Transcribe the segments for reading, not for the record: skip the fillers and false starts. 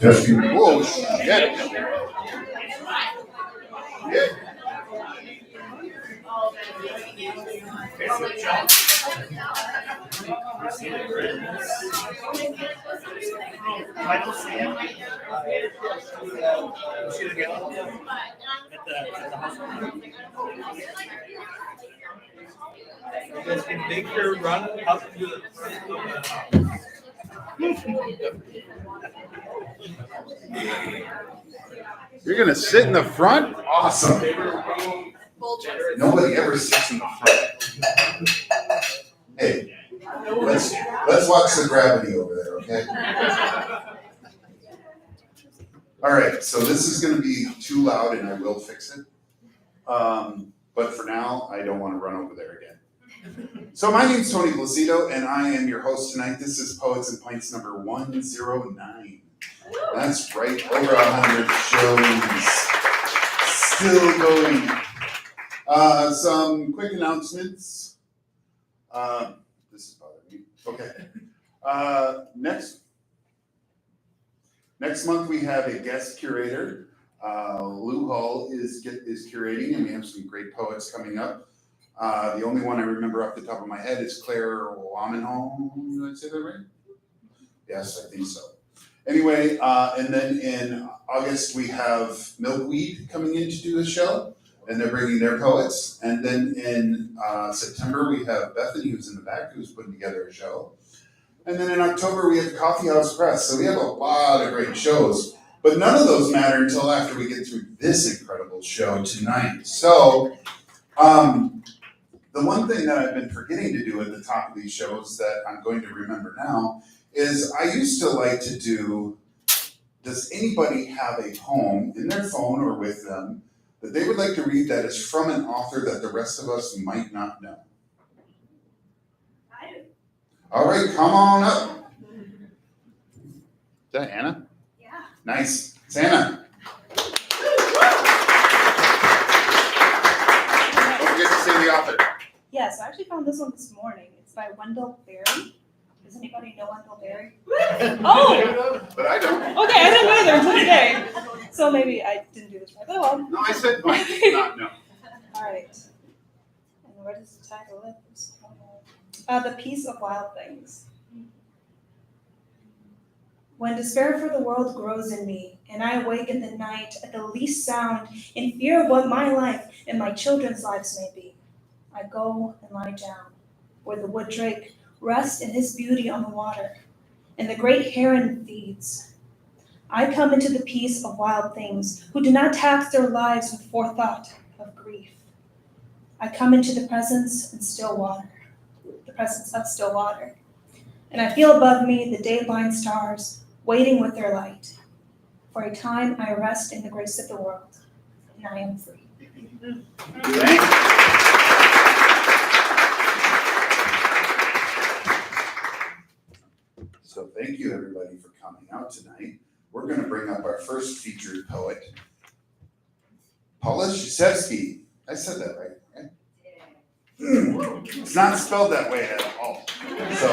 Testing. Whoa, shit. Yeah. You guys can make your run up to the front of You're gonna sit in the front? Awesome. Nobody ever sits in the front. Hey, let's watch the gravity over there, okay? All right, so this is gonna be too loud and I will fix it. But for now, I don't wanna run over there again. So my name's Tony Plocido and I am your host tonight. This is Poets and Pints number 109. That's right, over 100 shows. Still going. Some quick announcements. This is bothering me. Okay. Next month we have a guest curator. Lou Hall is curating, and we have some great poets coming up. The only one I remember off the top of my head is Claire Wamenhall. Did I say that right? Yes, I think so. Anyway, and then in August we have Milkweed coming in to do a show, and they're bringing their poets. And then in September we have Bethany, who's in the back, who's putting together a show. And then in October we have Coffee House Press. So we have a lot of great shows, but none of those matter until after we get through this incredible show tonight. So the one thing that I've been forgetting to do at the top of these shows that I'm going to remember now is I used to like to do, does anybody have a poem in their phone or with them that they would like to read that is from an author that the rest of us might not know? I do. All right, come on up. Is that Anna? Yeah. Nice. It's Anna. Don't forget to say the author. Yes, I actually found this one this morning. It's by Wendell Berry. Does anybody know Wendell Berry? Oh! But I don't. Okay, I didn't either until today. So maybe I didn't do this right. Oh well. No, I said might not know. All right. And where does the title live? The Peace of Wild Things. When despair for the world grows in me, and I awake in the night at the least sound, in fear of what my life and my children's lives may be, I go and lie down, where the wood drake rests in his beauty on the water, and the great heron feeds. I come into the peace of wild things, who do not tax their lives with forethought of grief. I come into the presence of still water, and I feel above me the dayline stars waiting with their light. For a time I rest in the grace of the world, and I am free. So thank you everybody for coming out tonight. We're going to bring up our first featured poet, Paula Cisewski. I said that right? It's not spelled that way at all. So,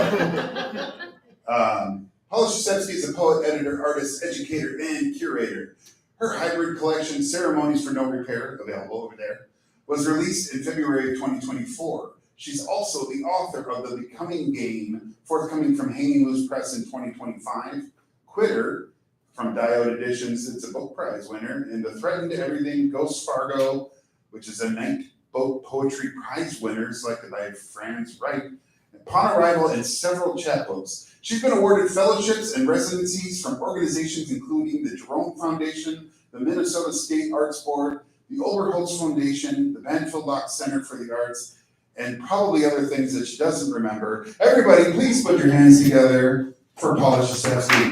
Paula Cisewski is a poet, editor, artist, educator, and curator. Her hybrid collection, Ceremonies for No Repair, available over there, was released in February of 2024. She's also the author of The Becoming Game, forthcoming from Hanging Loose Press in 2025, Quitter from Diode Editions, it's a book prize winner, and The Threatened Everything, Ghost Fargo, which is a Night Boat Poetry Prize winner, selected by Franz Wright, upon arrival in several chapbooks. She's been awarded fellowships and residencies from organizations including the Jerome Foundation, the Minnesota State Arts Board, the Oberholtz Foundation, the Banfield Locke Center for the Arts, and probably other things that she doesn't remember. Everybody, please put your hands together for Paula Cisewski.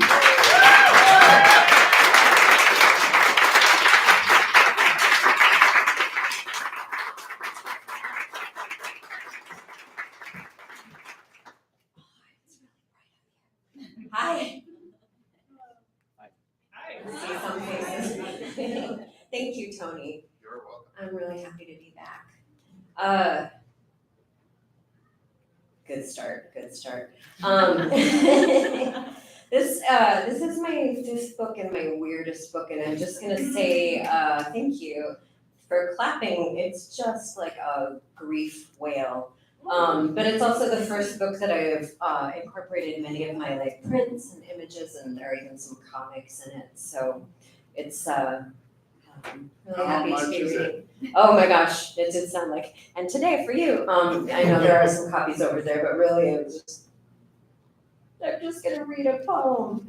Thank you, Tony. You're welcome. I'm really happy to be back. Good start. This is my fifth book and my weirdest book, and I'm just gonna say thank you for clapping. It's just like a grief wail. But it's also the first book that I have incorporated many of my like prints and images, and there are even some comics in it. So it's really happy to be reading. Oh my gosh, it did sound like. And today for you, I know there are some copies over there, but really it was just. I'm just gonna read a poem.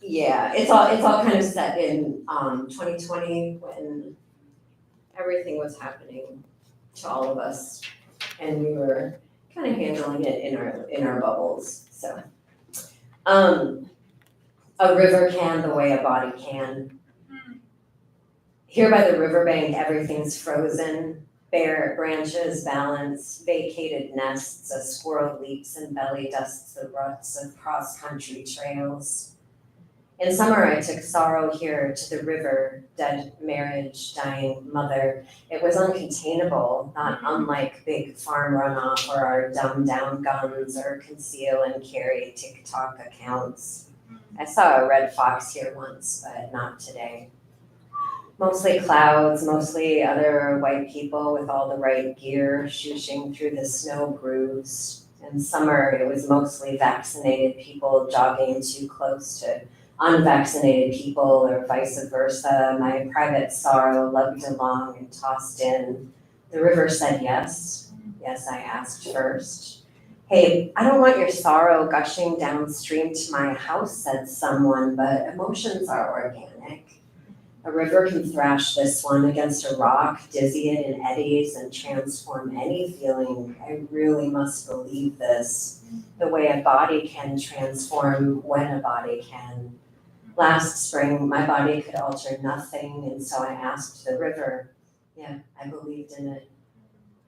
Yeah, it's all kind of set in 2020 when everything was happening to all of us, and we were kind of handling it in our bubbles. So, a river can the way a body can. Here by the riverbank, everything's frozen. Bare branches balance, vacated nests, a squirrel leaps and belly dusts the ruts of cross-country trails. In summer, I took sorrow here to the river, dead marriage, dying mother. It was uncontainable, not unlike big farm runoff or our dumbed-down guns or conceal and carry TikTok accounts. I saw a red fox here once, but not today. Mostly clouds, mostly other white people with all the right gear shooshing through the snow grooves. In summer, it was mostly vaccinated people jogging too close to unvaccinated people or vice versa. My private sorrow lugged along and tossed in. The river said yes. Yes, I asked first. Hey, I don't want your sorrow gushing downstream to my house, said someone, but emotions are organic. A river can thrash this one against a rock, dizzy it in eddies, and transform any feeling. I really must believe this, the way a body can transform when a body can. Last spring, my body could alter nothing, and so I asked the river. Yeah, I believed in it.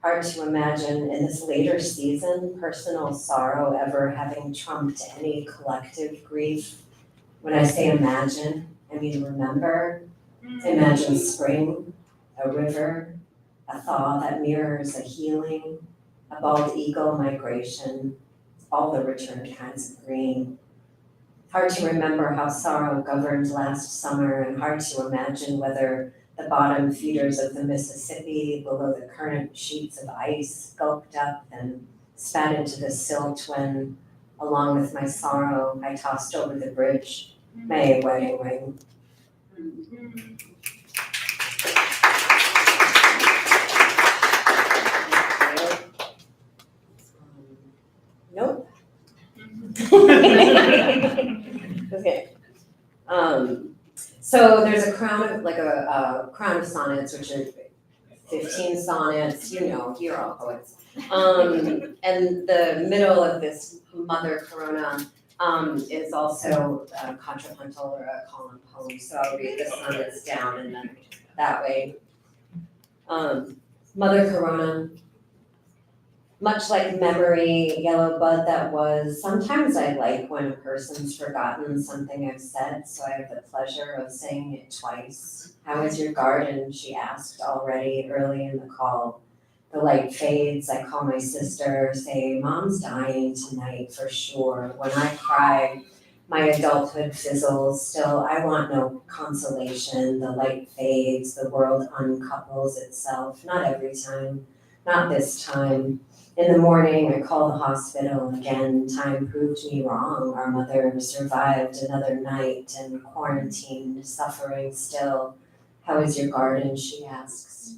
Hard to imagine in this later season, personal sorrow ever having trumped any collective grief. When I say imagine, I mean remember. Imagine spring, a river, a thaw that mirrors a healing, a bald eagle migration, all the returned kinds of green. Hard to remember how sorrow governed last summer, and hard to imagine whether the bottom feeders of the Mississippi below the current sheets of ice gulped up and spat into the silt when, along with my sorrow, I tossed over the bridge, my wedding ring. Nope. Okay. So there's a crown of crown of sonnets, which are 15 sonnets. You're all poets. And the middle of this Mother Corona is also a contrapuntal or a column poem. So I'll read the sonnets down and then that way. Mother Corona. Much like memory, yellow bud that was, sometimes I like when a person's forgotten something I've said, so I have the pleasure of saying it twice. How is your garden? She asked already early in the call. The light fades, I call my sister, say, Mom's dying tonight for sure. When I cry, my adulthood fizzles, still I want no consolation. The light fades, the world uncouples itself, not every time, not this time. In the morning, I call the hospital again. Time proved me wrong. Our mother survived another night and quarantined, suffering still. How is your garden? She asks.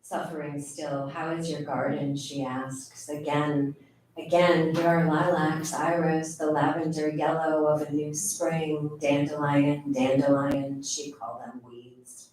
Suffering still. How is your garden? She asks. Again, here are lilacs, iris, the lavender yellow of a new spring. Dandelion, she called them weeds.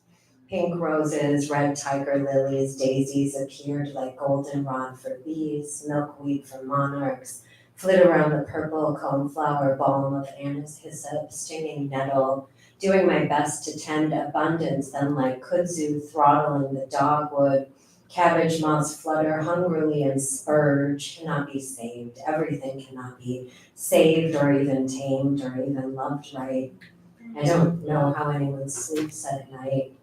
Pink roses, red tiger lilies, daisies appeared like goldenrod for bees, milkweed for monarchs, flit around the purple coneflower balm of anise hyssop, stinging nettle, doing my best to tend abundance, then like kudzu throttling the dogwood, cabbage moths flutter hungrily and spurge, cannot be saved, everything cannot be saved or even tamed or even loved right. I don't know how anyone sleeps at night.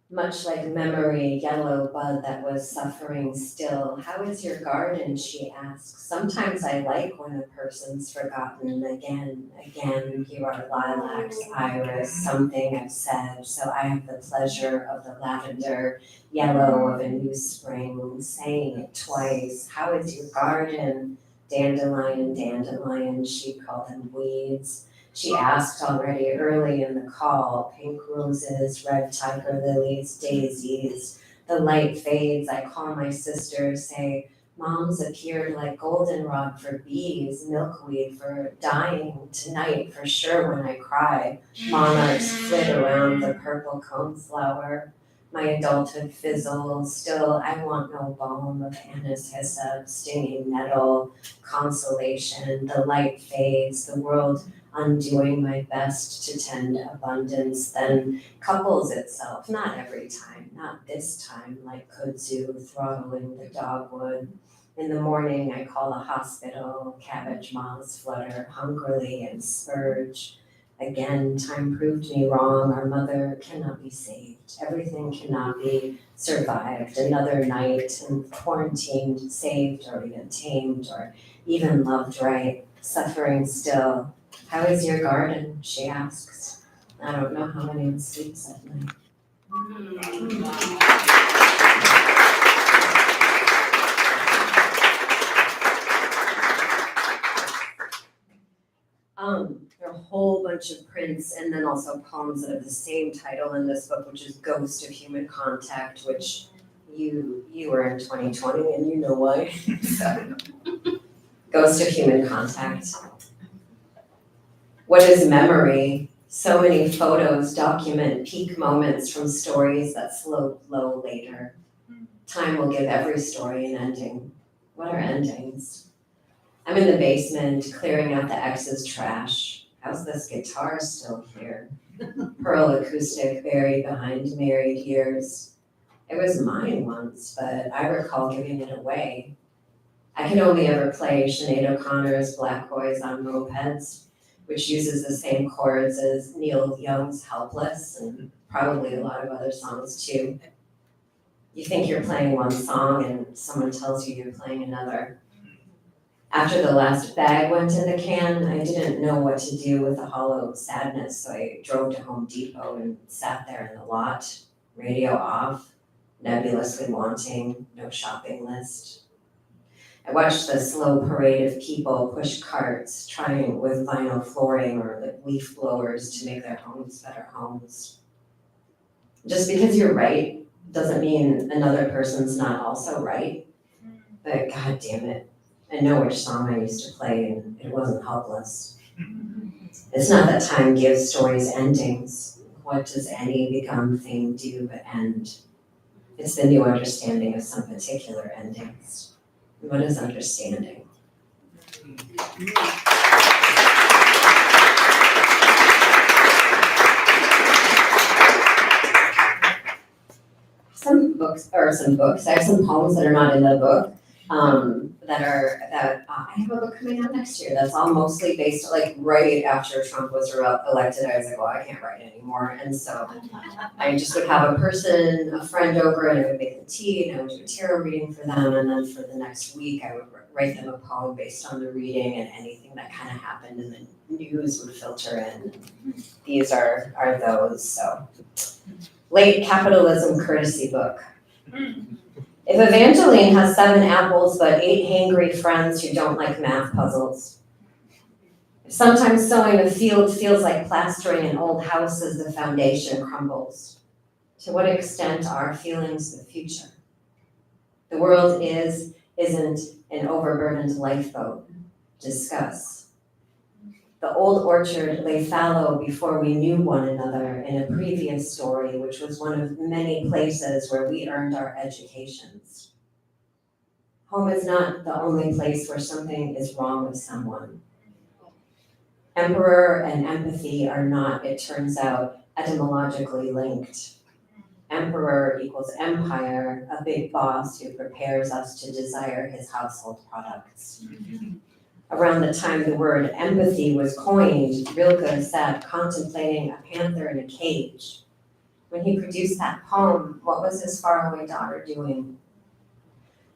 Much like memory, yellow bud that was suffering still. How is your garden, she asks. Sometimes I like when a person's forgotten again. Here are lilacs, iris, something I've said. So I have the pleasure of the lavender, yellow of a new spring, saying it twice. How is your garden? Dandelion, dandelion, she called them weeds. She asked already early in the call, pink roses, red tiger lilies, daisies. The light fades, I call my sister, say, Mom's appeared like goldenrod for bees, milkweed for dying tonight for sure when I cry. Monarchs flit around the purple coneflower. My adulthood fizzles, still I want no balm of anise hyssop, stinging nettle, consolation. The light fades, the world undoing my best to tend abundance, then couples itself, not every time, not this time, like kudzu throttling the dogwood. In the morning I call a hospital, cabbage moths flutter hungrily and spurge. Again, time proved me wrong, our mother cannot be saved, everything cannot be survived. Another night and quarantined, saved or even tamed or even loved right, suffering still. How is your garden? She asks. I don't know how anyone sleeps at night. There are a whole bunch of prints and then also poems that have the same title in this book, which is Ghost of Human Contact, which you were in 2020 and you know why. So, Ghost of Human Contact. What is memory? So many photos document peak moments from stories that slope low later. Time will give every story an ending. What are endings? I'm in the basement, clearing out the ex's trash. How's this guitar still here? Pearl acoustic buried behind married years. It was mine once, but I recall giving it away. I can only ever play Sinead O'Connor's Black Boys on Mopeds, which uses the same chords as Neil Young's Helpless and probably a lot of other songs too. You think you're playing one song and someone tells you you're playing another. After the last bag went in the can, I didn't know what to do with the hollow sadness, so I drove to Home Depot and sat there in the lot, radio off, nebulously wanting, no shopping list. I watched the slow parade of people push carts, trying with vinyl flooring or like leaf blowers to make their homes better homes. Just because you're right doesn't mean another person's not also right. But god damn it, I know which song I used to play and it wasn't helpless. It's not that time gives stories endings. What does any become thing do but end? It's the new understanding of some particular endings. What is understanding? I have some poems that are not in the book, I have a book coming out next year that's all mostly based, like right after Trump was elected, I was like, well, I can't write anymore. And so I just would have a friend over and I would make the tea and I would do a tarot reading for them. And then for the next week, I would write them a poem based on the reading and anything that kind of happened in the news would filter in. These are those, so. Late capitalism courtesy book. If Evangeline has 7 apples but 8 hangry friends who don't like math puzzles. If sometimes sowing a field feels like plastering an old house as the foundation crumbles. To what extent are feelings the future? The world isn't an overburdened lifeboat. Discuss. The old orchard lay fallow before we knew one another in a previous story, which was one of many places where we earned our educations. Home is not the only place where something is wrong with someone. Emperor and empathy are not, it turns out, etymologically linked. Emperor equals empire, a big boss who prepares us to desire his household products. Around the time the word empathy was coined, Rilke sat contemplating a panther in a cage. When he produced that poem, what was his faraway daughter doing?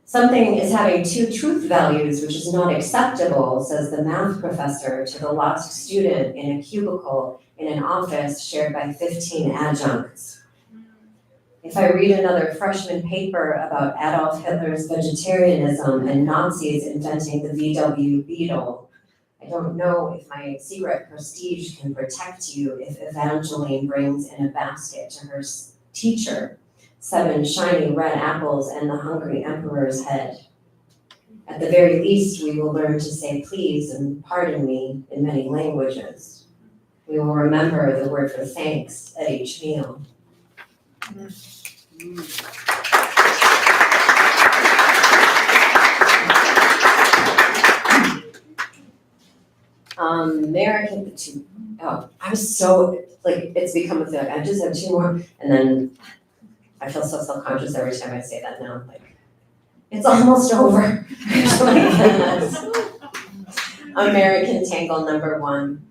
Something is having two truth values, which is not acceptable, says the math professor to the lost student in a cubicle in an office shared by 15 adjuncts. If I read another freshman paper about Adolf Hitler's vegetarianism and Nazis inventing the VW Beetle, I don't know if my secret prestige can protect you if Evangeline brings in a basket to her teacher 7 shiny red apples and the hungry emperor's head. At the very least, we will learn to say please and pardon me in many languages. We will remember the word for thanks at each meal. I'm so, like, it's become a thing. I just have 2 more, and then I feel so self-conscious every time I say that now. Like, it's almost over. American Tangle number 1.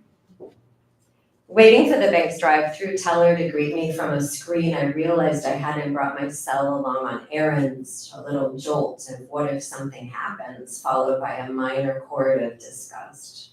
Waiting for the bank's drive-through teller to greet me from a screen, I realized I hadn't brought my cell along on errands. A little jolt of what if something happens, followed by a minor chord of disgust.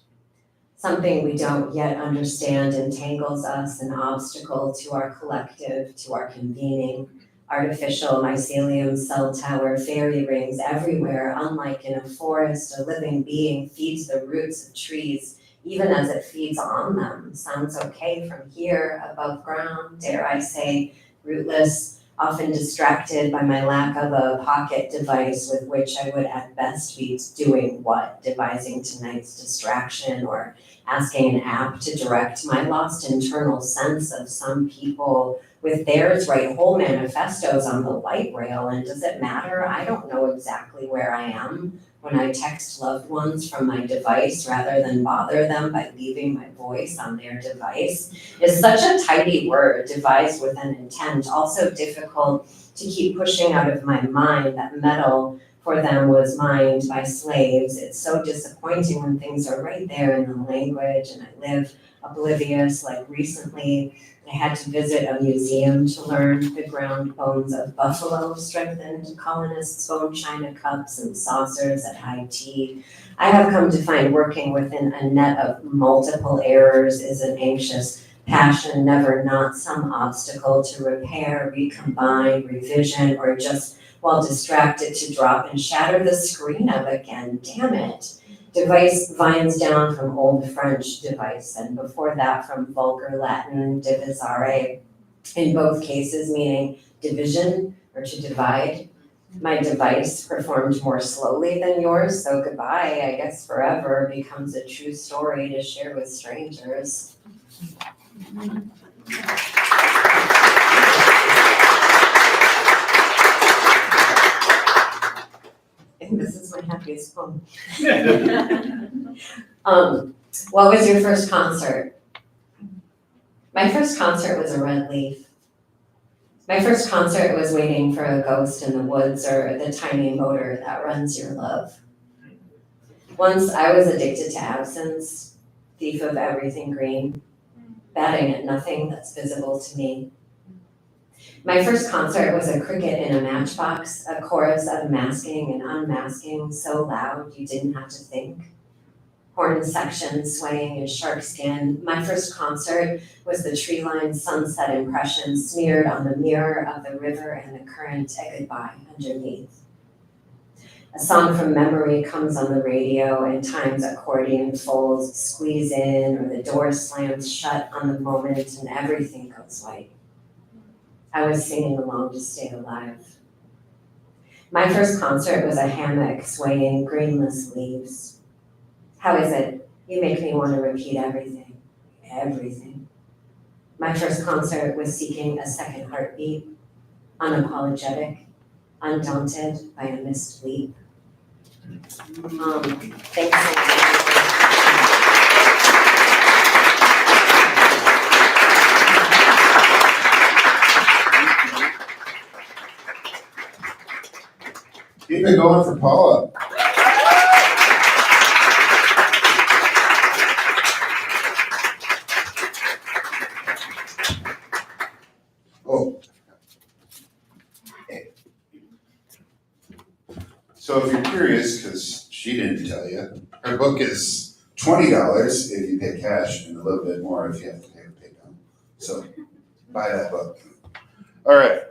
Something we don't yet understand entangles us, an obstacle to our collective, to our convening. Artificial mycelium cell tower, fairy rings everywhere. Unlike in a forest, a living being feeds the roots of trees, even as it feeds on them. Sounds okay from here, above ground, dare I say, rootless, often distracted by my lack of a pocket device with which I would at best be doing what? Devising tonight's distraction or asking an app to direct my lost internal sense of some people with theirs write whole manifestos on the light rail, and does it matter? I don't know exactly where I am when I text loved ones from my device rather than bother them by leaving my voice on their device. It's such a tidy word, devised with an intent, also difficult to keep pushing out of my mind. That metal for them was mined by slaves. It's so disappointing when things are right there in the language and I live oblivious. Like recently, I had to visit a museum to learn the ground bones of buffalo strengthened colonists' bone china cups and saucers at high tea. I have come to find working within a net of multiple errors is an anxious passion, never not some obstacle to repair, recombine, revision, or just while distracted to drop and shatter the screen of again. Damn it. Device vines down from Old French device, and before that from Vulgar Latin divisare, in both cases meaning division or to divide. My device performed more slowly than yours, so goodbye, I guess forever, becomes a true story to share with strangers. I think this is my happiest poem. What was your first concert? My first concert was a red leaf. My first concert was waiting for a ghost in the woods or the tiny motor that runs your love. Once I was addicted to absence, thief of everything green, batting at nothing that's visible to me. My first concert was a cricket in a matchbox, a chorus of masking and unmasking so loud you didn't have to think. Horn section swaying in shark skin. My first concert was the tree-lined sunset impression smeared on the mirror of the river and the current a goodbye underneath. A song from memory comes on the radio and time's accordion folds squeeze in or the door slams shut on the moment and everything goes white. I was singing along to stay alive. My first concert was a hammock swaying greenless leaves. How is it? You make me want to repeat everything. Everything. My first concert was seeking a second heartbeat, unapologetic, undaunted by a missed leap. Thanks so much. Keep it going for Paula. So if you're curious, because she didn't tell you, her book is $20 if you pay cash and a little bit more if you have to pay PayPal. So buy that book. All right.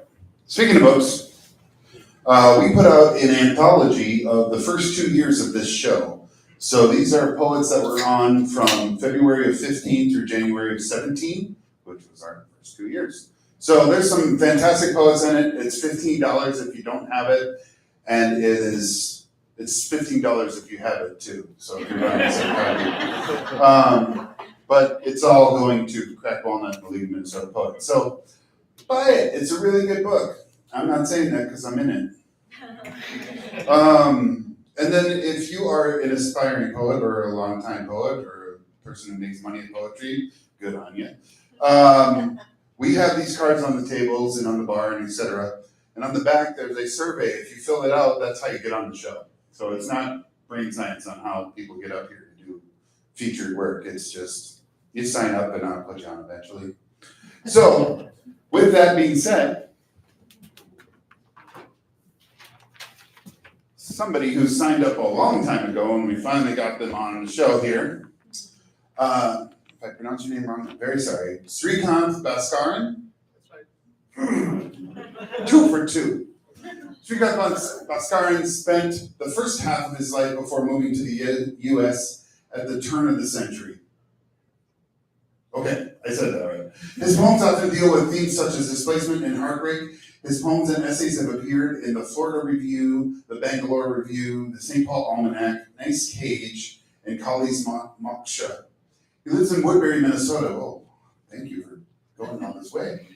Speaking of books, we put out an anthology of the first 2 years of this show. So these are poets that were on from February of 15 through January of 17, which was our first 2 years. So there's some fantastic poets in it. It's $15 if you don't have it, and it's $15 if you have it too. So if you're buying some copy. But it's all going to Crack Walnut and the League of Minnesota Poets. So buy it. It's a really good book. I'm not saying that because I'm in it. And then if you are an aspiring poet or a longtime poet or a person who makes money in poetry, good on you. We have these cards on the tables and on the bar and etc. And on the back there's a survey. If you fill it out, that's how you get on the show. So it's not brain science on how people get up here to do featured work. It's just you sign up and I'll put you on eventually. So with that being said, somebody who signed up a long time ago and we finally got them on the show here. If I pronounce your name wrong, I'm very sorry. Sreekanth Bhaskaran. That's right. 2 for 2. Sreekanth Bhaskaran spent the first half of his life before moving to the U.S. at the turn of the century. Okay, I said that right. His poems often deal with themes such as displacement and heartbreak. His poems and essays have appeared in the Florida Review, the Bangalore Review, the St. Paul Almanac, Nice Cage, and Kali's Moksha. He lives in Woodbury, Minnesota. Oh, thank you for going all this way.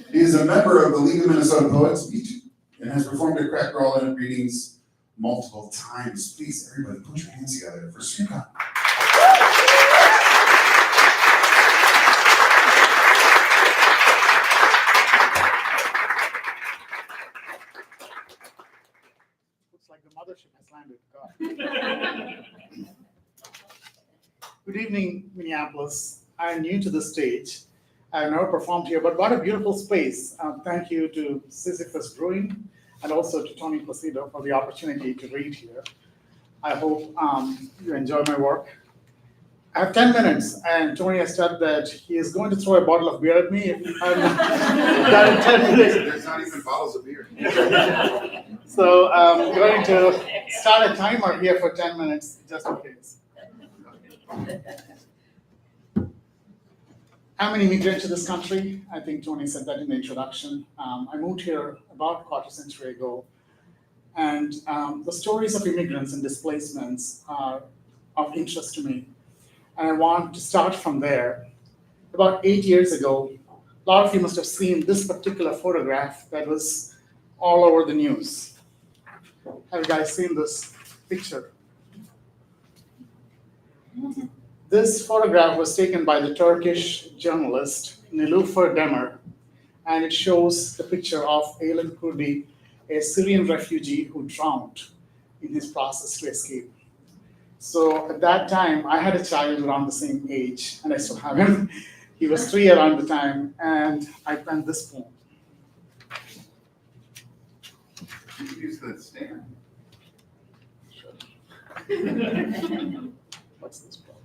He is a member of the League of Minnesota Poets, me too, and has performed at Crack Walnut readings multiple times. Please, everybody, put your hands together for Sreekanth. Looks like the mothership has landed. God. Good evening, Minneapolis. I'm new to the stage. I've never performed here, but what a beautiful space. Thank you to Sisyphus Brewing and also to Tony Plocido for the opportunity to read here. I hope you enjoy my work. I have 10 minutes, and Tony has said that he is going to throw a bottle of beer at me if I'm done in 10 minutes. There's not even bottles of beer. So I'm going to start a timer here for 10 minutes, just in case. I'm an immigrant to this country. I think Tony said that in the introduction. I moved here about a quarter century ago. And the stories of immigrants and displacements are of interest to me. And I want to start from there. About 8 years ago, a lot of you must have seen this particular photograph that was all over the news. Have you guys seen this picture? This photograph was taken by the Turkish journalist Nilüfer Demir, and it shows the picture of Aylan Kurdi, a Syrian refugee who drowned in his process to escape. So at that time, I had a child around the same age, and I still have him. He was 3 around the time, and I penned this poem. You can use the stand. Sure. What's this poem?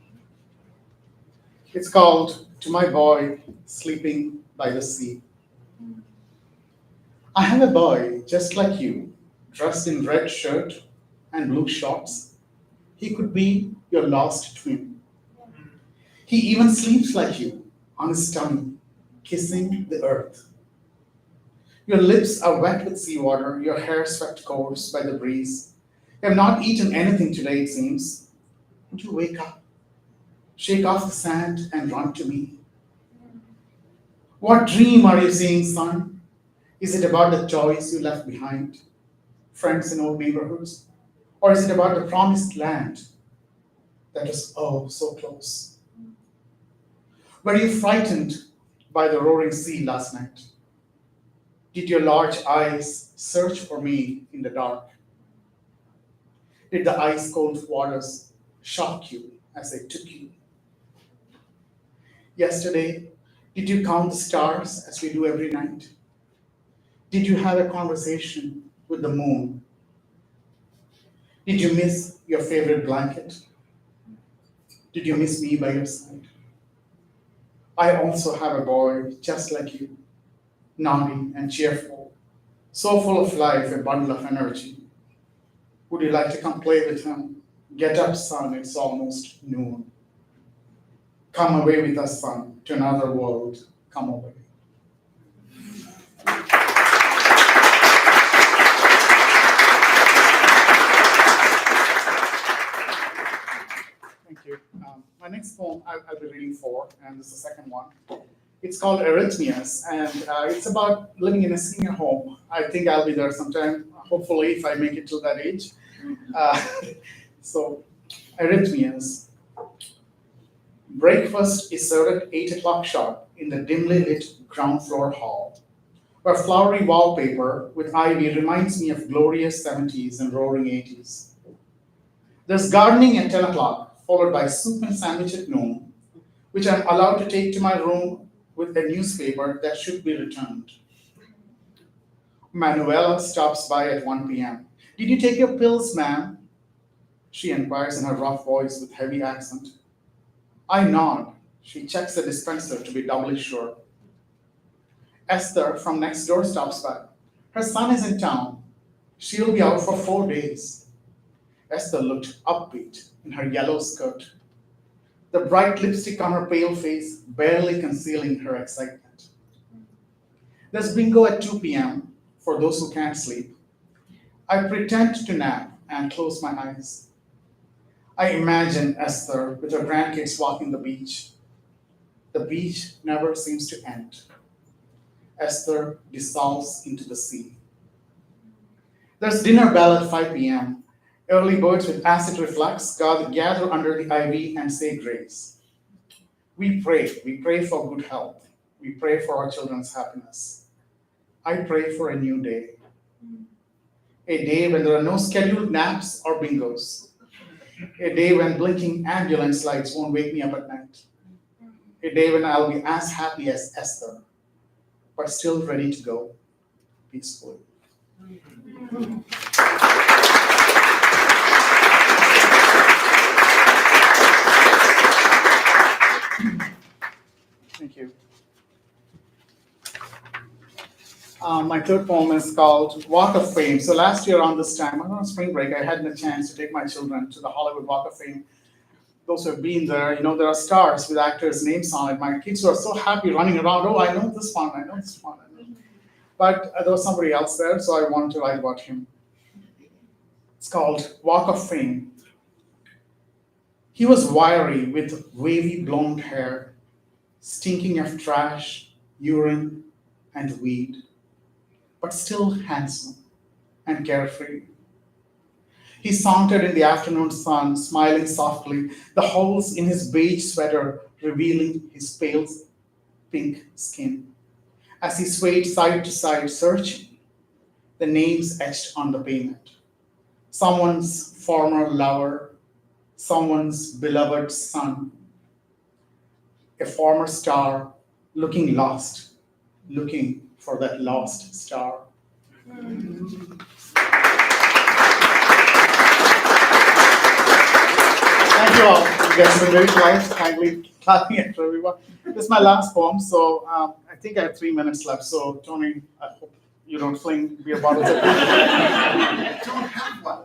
It's called To My Boy Sleeping by the Sea. I have a boy just like you, dressed in red shirt and blue shorts. He could be your lost twin. He even sleeps like you, on his tummy, kissing the earth. Your lips are wet with seawater, your hair swept coarse by the breeze. You have not eaten anything today, it seems. Would you wake up, shake off the sand, and run to me? What dream are you seeing, son? Is it about the toys you left behind, friends in old neighborhoods? Or is it about the promised land that is oh so close? Were you frightened by the roaring sea last night? Did your large eyes search for me in the dark? Did the ice cold waters shock you as they took you? Yesterday, did you count the stars as we do every night? Did you have a conversation with the moon? Did you miss your favorite blanket? Did you miss me by your side? I also have a boy just like you, naughty and cheerful, so full of life, a bundle of energy. Would you like to come play with him? Get up, son, it's almost noon. Come away with us, son, to another world. Come away. Thank you. My next poem I'll be reading for, and this is the second one. It's called Arrhythmias, and it's about living in a senior home. I think I'll be there sometime, hopefully, if I make it to that age. So, Arrhythmias. Breakfast is served at 8 o'clock sharp in the dimly lit ground floor hall, where flowery wallpaper with ivy reminds me of glorious 70s and roaring 80s. There's gardening at 10 o'clock, followed by soup and sandwich at noon, which I'm allowed to take to my room with a newspaper that should be returned. Manuela stops by at 1 p.m. Did you take your pills, ma'am? She inquires in her rough voice with heavy accent. I nod. She checks the dispenser to be doubly sure. Esther from next door stops by. Her son is in town. She'll be out for 4 days. Esther looked upbeat in her yellow skirt, the bright lipstick on her pale face barely concealing her excitement. There's bingo at 2 p.m. for those who can't sleep. I pretend to nap and close my eyes. I imagine Esther with her grandkids walking the beach. The beach never seems to end. Esther dissolves into the sea. There's dinner bell at 5 p.m. Early birds with acid reflux gather under the ivy and say grace. We pray for good health. We pray for our children's happiness. I pray for a new day. A day when there are no scheduled naps or bingos. A day when blinking ambulance lights won't wake me up at night. A day when I'll be as happy as Esther, but still ready to go peacefully. Thank you. My third poem is called Walk of Fame. So last year on this time, on spring break, I had the chance to take my children to the Hollywood Walk of Fame. Those who have been there, there are stars with actors' names on it. My kids were so happy running around. Oh, I know this one, I know this one. But there was somebody else there, so I wanted to write about him. It's called Walk of Fame. He was wiry with wavy blonde hair, stinking of trash, urine, and weed, but still handsome and carefree. He sauntered in the afternoon sun, smiling softly, the holes in his beige sweater revealing his pale pink skin. As he swayed side to side, searching, the names etched on the pavement. Someone's former lover, someone's beloved son, a former star looking lost, looking for that lost star. Thank you all. You guys have been very polite, kindly clapping at everyone. This is my last poem, so I think I have 3 minutes left. So, Tony, I hope you don't fling beer bottles at me. I don't have one.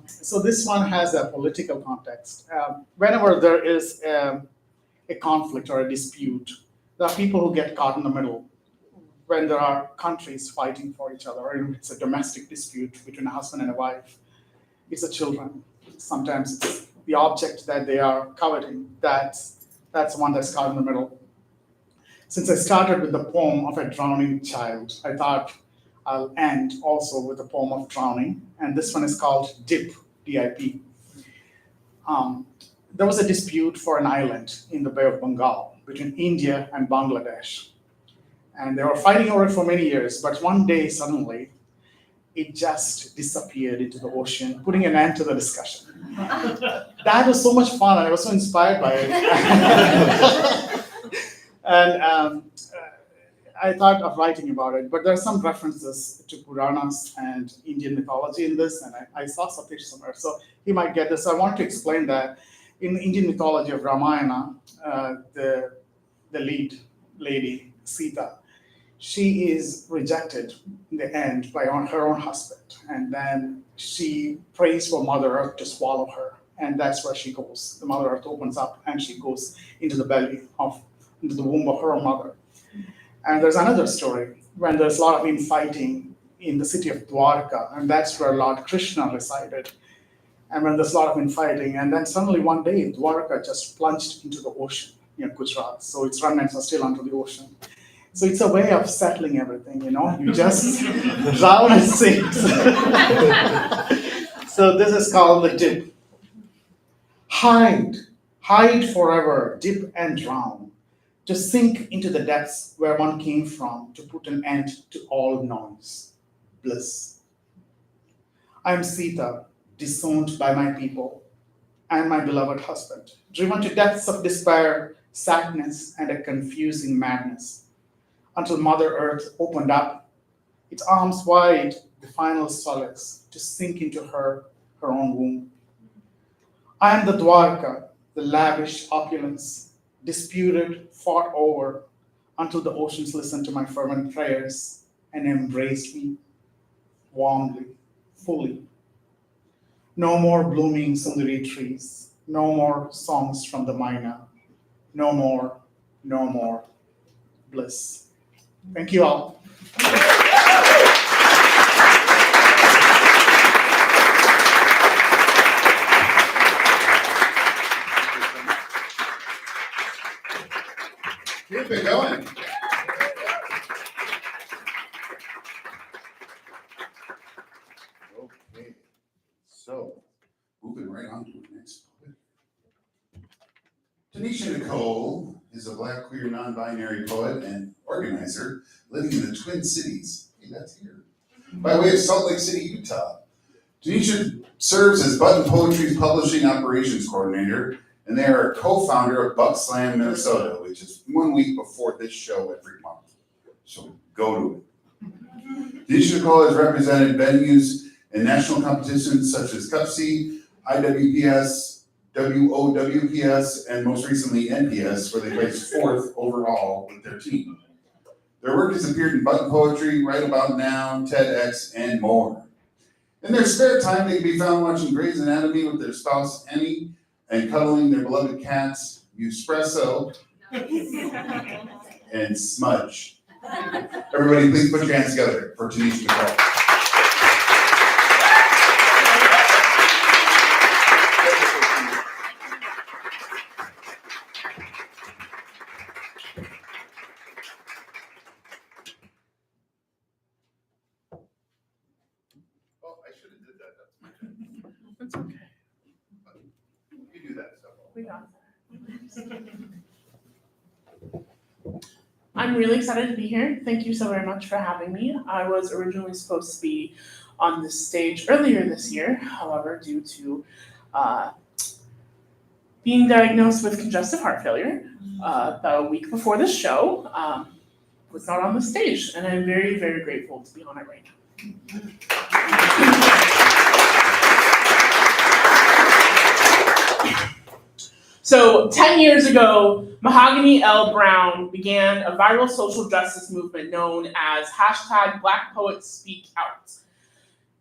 So this one has a political context. Whenever there is a conflict or a dispute, there are people who get caught in the middle. When there are countries fighting for each other, or it's a domestic dispute between a husband and a wife, it's the children. Sometimes it's the object that they are coveting. That's one that's caught in the middle. Since I started with the poem of a drowning child, I thought I'll end also with a poem of drowning, and this one is called DIP, D-I-P. There was a dispute for an island in the Bay of Bengal between India and Bangladesh. And they were fighting over it for many years, but one day suddenly, it just disappeared into the ocean, putting an end to the discussion. That was so much fun, and I was so inspired by it. And I thought of writing about it, but there are some references to Puranas and Indian mythology in this, and I saw Satish somewhere, so he might get this. So I wanted to explain that in the Indian mythology of Ramayana, the lead lady, Sita, she is rejected in the end by her own husband, and then she prays for Mother Earth to swallow her, and that's where she goes. The Mother Earth opens up, and she goes into the womb of her own mother. And there's another story when there's a lot of infighting in the city of Dwarka, and that's where Lord Krishna resided. And when there's a lot of infighting, and then suddenly one day Dwarka just plunged into the ocean near Gujarat. So its remnants are still under the ocean. So it's a way of settling everything, you just drown it sinks. So this is called the dip. Hide forever, dip and drown. To sink into the depths where one came from, to put an end to all noise, bliss. I am Sita, disowned by my people and my beloved husband, driven to depths of despair, sadness, and a confusing madness, until Mother Earth opened up, its arms wide, the final solace, to sink into her own womb. I am the Dwarka, the lavish opulence, disputed, fought over, until the oceans listened to my fervent prayers and embraced me warmly, fully. No more blooming Sundari trees, no more songs from the Maina, no more bliss. Thank you all. Keep it going. Okay, so moving right on to the next poet. TaneshaNicole is a Black, queer, non-binary poet and organizer living in the Twin Cities. Hey, that's here. By way of Salt Lake City, Utah. Tanesha serves as Button Poetry's publishing operations coordinator, and they are a co-founder of Buck Slam, Minnesota, which is 1 week before this show every month. So go to it. TaneshaNicole has represented venues in national competitions such as Kelsey, IWPS, WOWPS, and most recently NPS, where they placed 4th overall with their team. Their work has appeared in Button Poetry, Right About Now, TEDx, and more. In their spare time, they can be found watching Grey's Anatomy with their spouse, Emmy, and cuddling their beloved cats, Espresso and Smudge. Everybody, please put your hands together for TaneshaNicole. Oh, I should have did that. That's my turn. It's okay. You do that stuff. We got that. I'm really excited to be here. Thank you so very much for having me. I was originally supposed to be on this stage earlier this year. However, due to being diagnosed with congestive heart failure about a week before the show, was not on the stage. And I'm very, very grateful to be on it right now. So 10 years ago, Mahogany L. Brown began a viral social justice movement known as #BlackPoetsSpeakOut.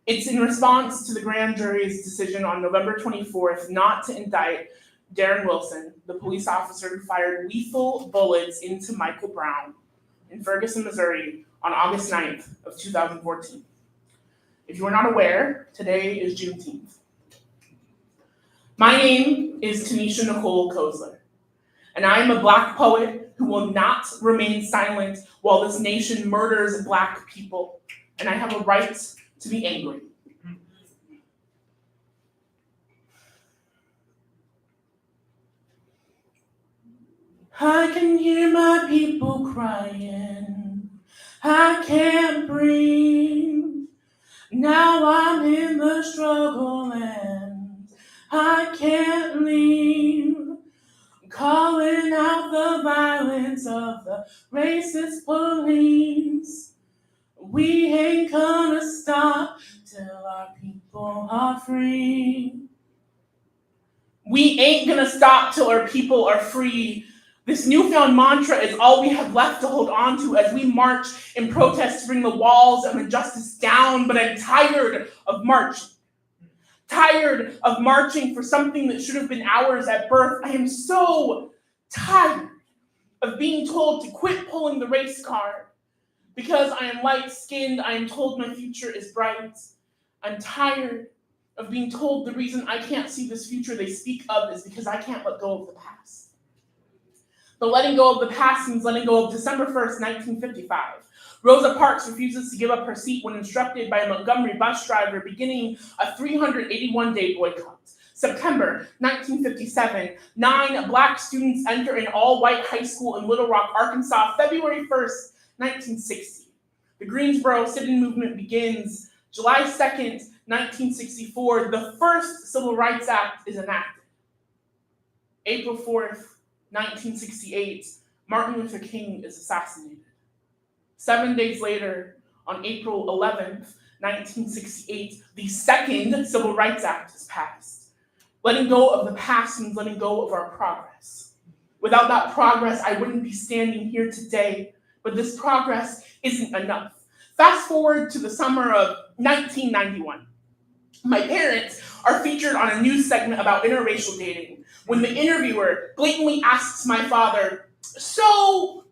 It's in response to the grand jury's decision on November 24th not to indict Darren Wilson, the police officer who fired lethal bullets into Michael Brown in Ferguson, Missouri on August 9th of 2014. If you are not aware, today is Juneteenth. My name is TaneshaNicole Kozler, and I am a Black poet who will not remain silent while this nation murders Black people, and I have a right to be angry. I can hear my people crying, I can't breathe. Now I'm in the struggle and I can't leave. Calling out the violence of the the racist police. We ain't gonna stop till our people are free. We ain't gonna stop till our people are free. This newfound mantra is all we have left to hold on to as we march in protest to bring the walls of injustice down. But I'm tired of marching. Tired of marching for something that should have been ours at birth. I am so tired of being told to quit pulling the race card. Because I am light-skinned, I am told my future is bright. I'm tired of being told the reason I can't see this future they speak of is because I can't let go of the past. The letting go of the past means letting go of December 1st, 1955. Rosa Parks refuses to give up her seat when instructed by a Montgomery bus driver beginning a 381-day boycott. September 1957, 9 Black students enter an all-white high school in Little Rock, Arkansas. February 1st, 1960. The Greensboro sit-in movement begins. July 2nd, 1964, the first Civil Rights Act is enacted. April 4th, 1968, Martin Luther King is assassinated. 7 days later, on April 11th, 1968, the second Civil Rights Act is passed. Letting go of the past means letting go of our progress. Without that progress, I wouldn't be standing here today, but this progress isn't enough. Fast forward to the summer of 1991. My parents are featured on a news segment about interracial dating when the interviewer blatantly asks my father, "So,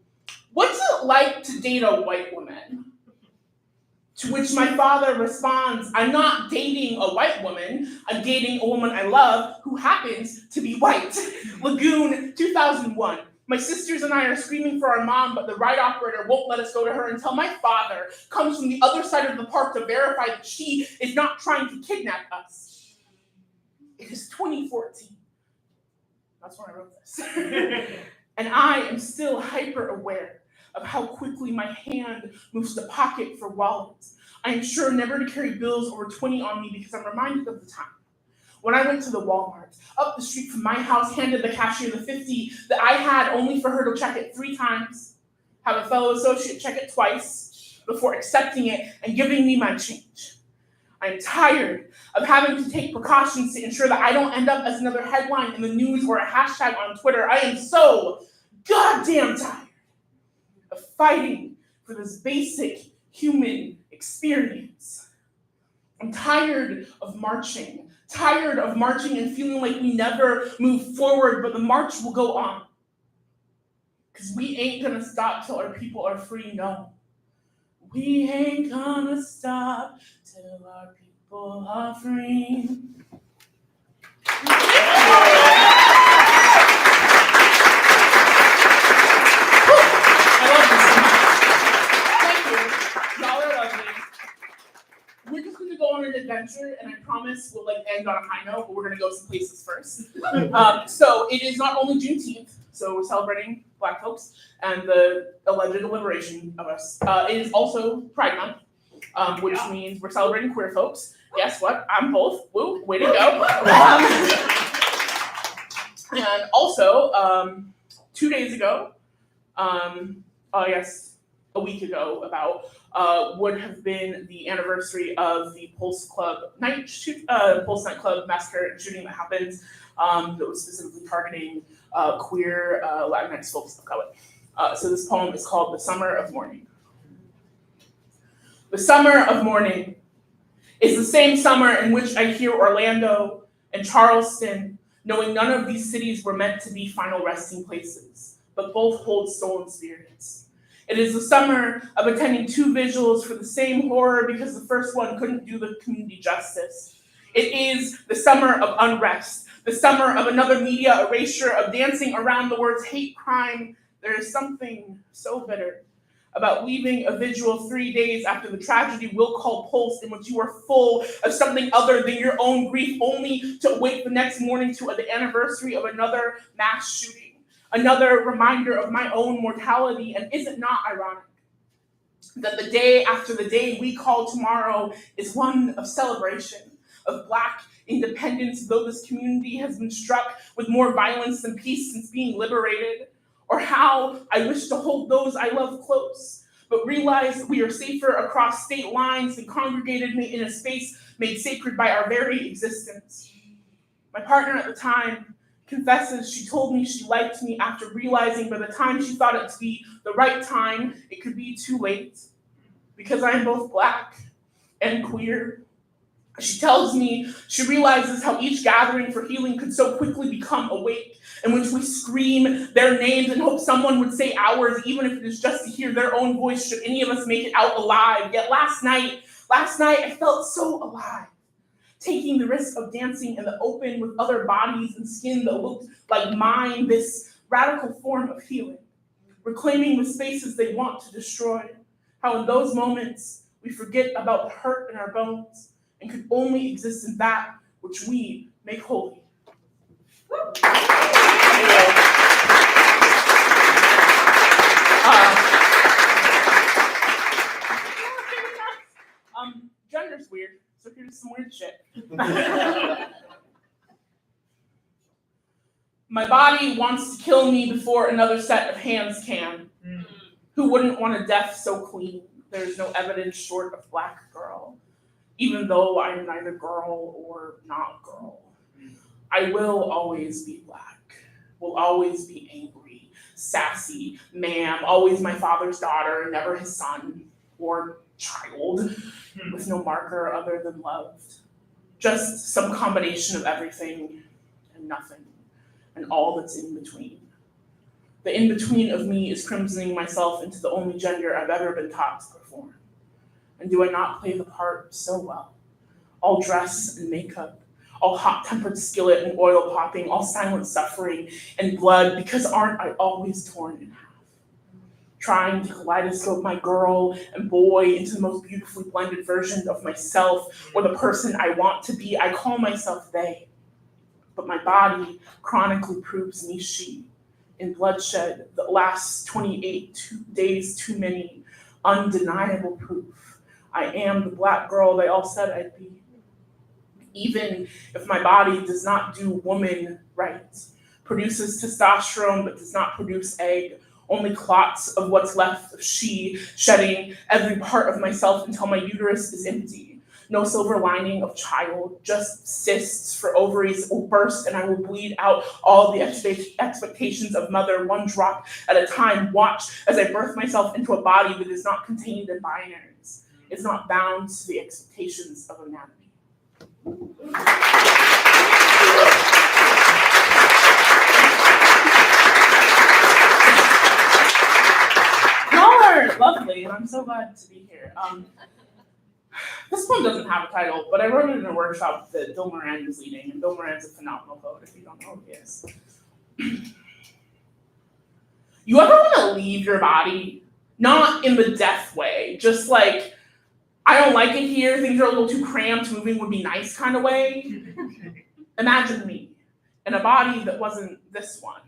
what's it like to date a white woman?" To which my father responds, "I'm not dating a white woman, I'm dating a woman I love who happens to be white." Lagoon, 2001. My sisters and I are screaming for our mom, but the ride operator won't let us go to her until my father comes from the other side of the park to verify that she is not trying to kidnap us. It is 2014. That's when I wrote this. And I am still hyper aware of how quickly my hand moves to pocket for wallets. I am sure never to carry bills over 20 on me because I'm reminded of the time when I went to the Walmart up the street from my house, handed the cashier the 50 that I had only for her to check it 3 times, have a fellow associate check it twice before accepting it and giving me my change. I'm tired of having to take precautions to ensure that I don't end up as another headline in the news or a hashtag on Twitter. I am so goddamn tired of fighting for this basic human experience. I'm tired of marching and feeling like we never move forward, but the march will go on. Because we ain't gonna stop till our people are free, no. We ain't gonna stop till our people are free. I love this so much. Thank you. Y'all are lovely. We're just gonna go on an adventure, and I promise we'll end on a high note, but we're gonna go some places first. So it is not only Juneteenth, so we're celebrating Black folks and the alleged liberation of us. It is also Pride Month, which means we're celebrating queer folks. Guess what? I'm both. Woo, way to go. And also, 2 days ago, yes, a week ago about, would have been the anniversary of the Pulse nightclub massacre and shooting that happened, that was specifically targeting queer Latinx folks of color. So this poem is called "The Summer of Mourning." The summer of mourning is the same summer in which I hear Orlando and Charleston, knowing none of these cities were meant to be final resting places, but both hold stolen spirits. It is the summer of attending 2 vigils for the same horror because the first one couldn't do the community justice. It is the summer of unrest, the summer of another media erasure, of dancing around the words hate crime. There is something so bitter about leaving a vigil 3 days after the tragedy we'll call Pulse, in which you are full of something other than your own grief, only to wake the next morning to the anniversary of another mass shooting, another reminder of my own mortality. And is it not ironic that the day after the day we call tomorrow is one of celebration, of Black independence, though this community has been struck with more violence than peace since being liberated? or how I wish to hold those I love close, but realize we are safer across state lines than congregated in a space made sacred by our very existence. My partner at the time confesses she told me she liked me after realizing by the time she thought it to be the right time, it could be too late. Because I am both Black and queer. She tells me she realizes how each gathering for healing could so quickly become a wake in which we scream their names and hope someone would say ours, even if it is just to hear their own voice should any of us make it out alive. Yet last night I felt so alive. Taking the risk of dancing in the open with other bodies and skin that looked like mine, this radical form of healing. Reclaiming the spaces they want to destroy. How in those moments, we forget about the hurt in our bones and could only exist in that which we make holy. Gender's weird, so here's some weird shit. My body wants to kill me before another set of hands can. Who wouldn't want a death so clean? There's no evidence short of Black girl, even though I'm neither girl or not girl. I will always be Black, will always be angry, sassy, ma'am, always my father's daughter, never his son or child, with no marker other than loved. Just some combination of everything and nothing, and all that's in between. The in-between of me is crimsoning myself into the only gender I've ever been taught to perform. And do I not play the part so well? All dress and makeup, all hot-tempered skillet and oil popping, all silent suffering and blood, because aren't I always torn in half? Trying to kaleidoscope my girl and boy into the most beautifully blended version of myself or the person I want to be. I call myself they, but my body chronically proves me she. In bloodshed, the last 28 days too many, undeniable proof. I am the Black girl they all said I'd be. Even if my body does not do woman right, produces testosterone but does not produce egg, only clots of what's left of she, shedding every part of myself until my uterus is empty. No silver lining of child, just cysts for ovaries will burst and I will bleed out all the expectations of mother, one drop at a time. Watch as I birth myself into a body that is not contained in binaries. It's not bound to the expectations of anatomy. Y'all are lovely, and I'm so glad to be here. This one doesn't have a title, but I wrote it in a workshop that Bill Moran was leading, and Bill Moran's a phenomenal poet, if you don't know who he is. You ever want to leave your body? Not in the death way, just like, I don't like it here, things are a little too cramped, moving would be nice kind of way. Imagine me, in a body that wasn't this one,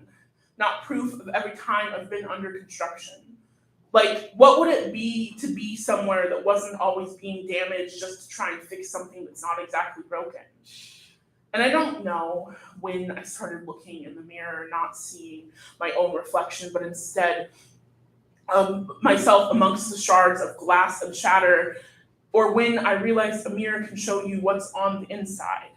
not proof of every time I've been under construction. Like, what would it be to be somewhere that wasn't always being damaged just to try and fix something that's not exactly broken? And I don't know when I started looking in the mirror, not seeing my own reflection, but instead myself amongst the shards of glass and shatter, or when I realized a mirror can show you what's on the inside.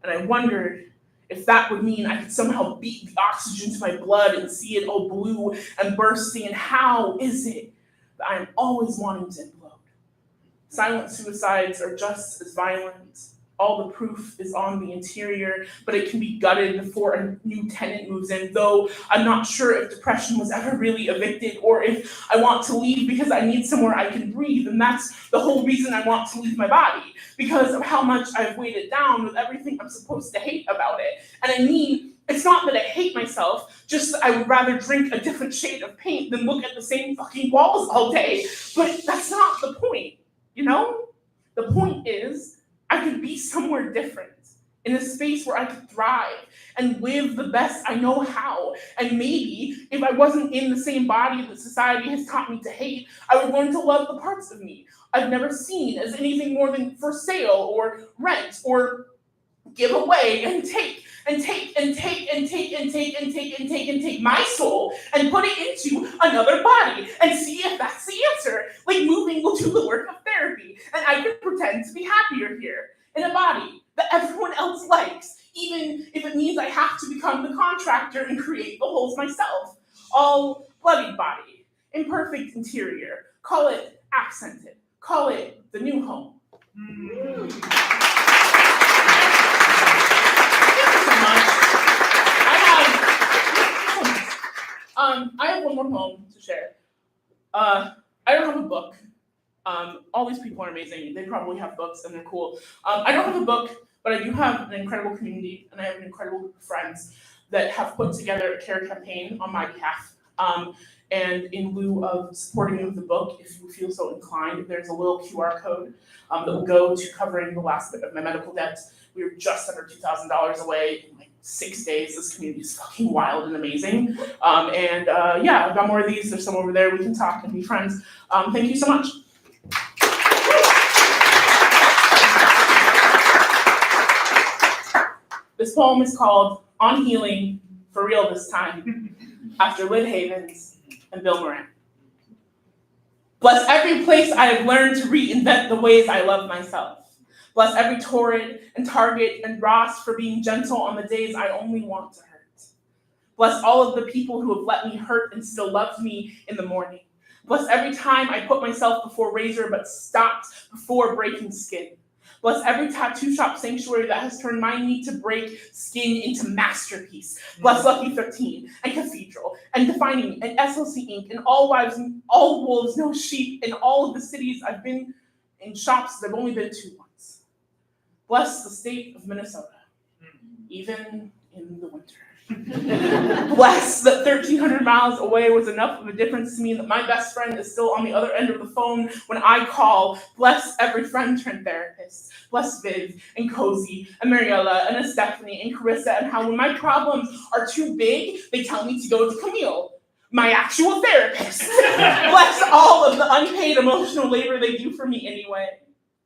And I wondered if that would mean I could somehow beat the oxygen to my blood and see it all blue and bursting, and how is it that I am always wanting to implode? Silent suicides are just as violent. All the proof is on the interior, but it can be gutted before a new tenant moves in, though I'm not sure if depression was ever really evicted or if I want to leave because I need somewhere I can breathe, and that's the whole reason I want to leave my body, because of how much I've weighed it down with everything I'm supposed to hate about it. And I mean, it's not that I hate myself, just that I would rather drink a different shade of paint than look at the same fucking walls all day. But that's not the point, you know? The point is, I could be somewhere different, in a space where I could thrive and live the best I know how. And maybe if I wasn't in the same body that society has taught me to hate, I would learn to love the parts of me I've never seen as anything more than for sale or rent or give away and take. and take my soul and put it into another body and see if that's the answer. Like moving will do the work of therapy, and I can pretend to be happier here in a body that everyone else likes, even if it means I have to become the contractor and create the holes myself. All bloodied body, imperfect interior, call it accented, call it the new home. I have one more poem to share. I don't have a book. All these people are amazing. They probably have books and they're cool. I don't have a book, but I do have an incredible community and I have an incredible group of friends that have put together a care campaign on my behalf. And in lieu of supporting me with the book, if you feel so inclined, there's a little QR code that will go to covering the last bit of my medical debt. We were just under $2,000 away in like 6 days. This community is fucking wild and amazing. Yeah, I've got more of these. There's some over there. We can talk and be friends. Thank you so much. This poem is called On Healing, for real this time, after Lyd Havens and Bill Moran. Bless every place I have learned to reinvent the ways I love myself. Bless every Torrid and Target and Ross for being gentle on the days I only want to hurt. Bless all of the people who have let me hurt and still loved me in the morning. Bless every time I put myself before razor but stopped before breaking skin. Bless every tattoo shop sanctuary that has turned my need to break skin into masterpiece. Bless Lucky 13 and Cathedral and Defining and SLC Inc. and All Wolves No Sheep in all of the cities I've been in shops that I've only been to once. Bless the state of Minnesota, even in the winter. Bless that 1,300 miles away was enough of a difference to mean that my best friend is still on the other end of the phone when I call. Bless every friend turned therapist. Bless Viv and Cozy and Mariella and Stephanie and Carissa, and how when my problems are too big, they tell me to go to Camille, my actual therapist. Bless all of the unpaid emotional labor they do for me anyway.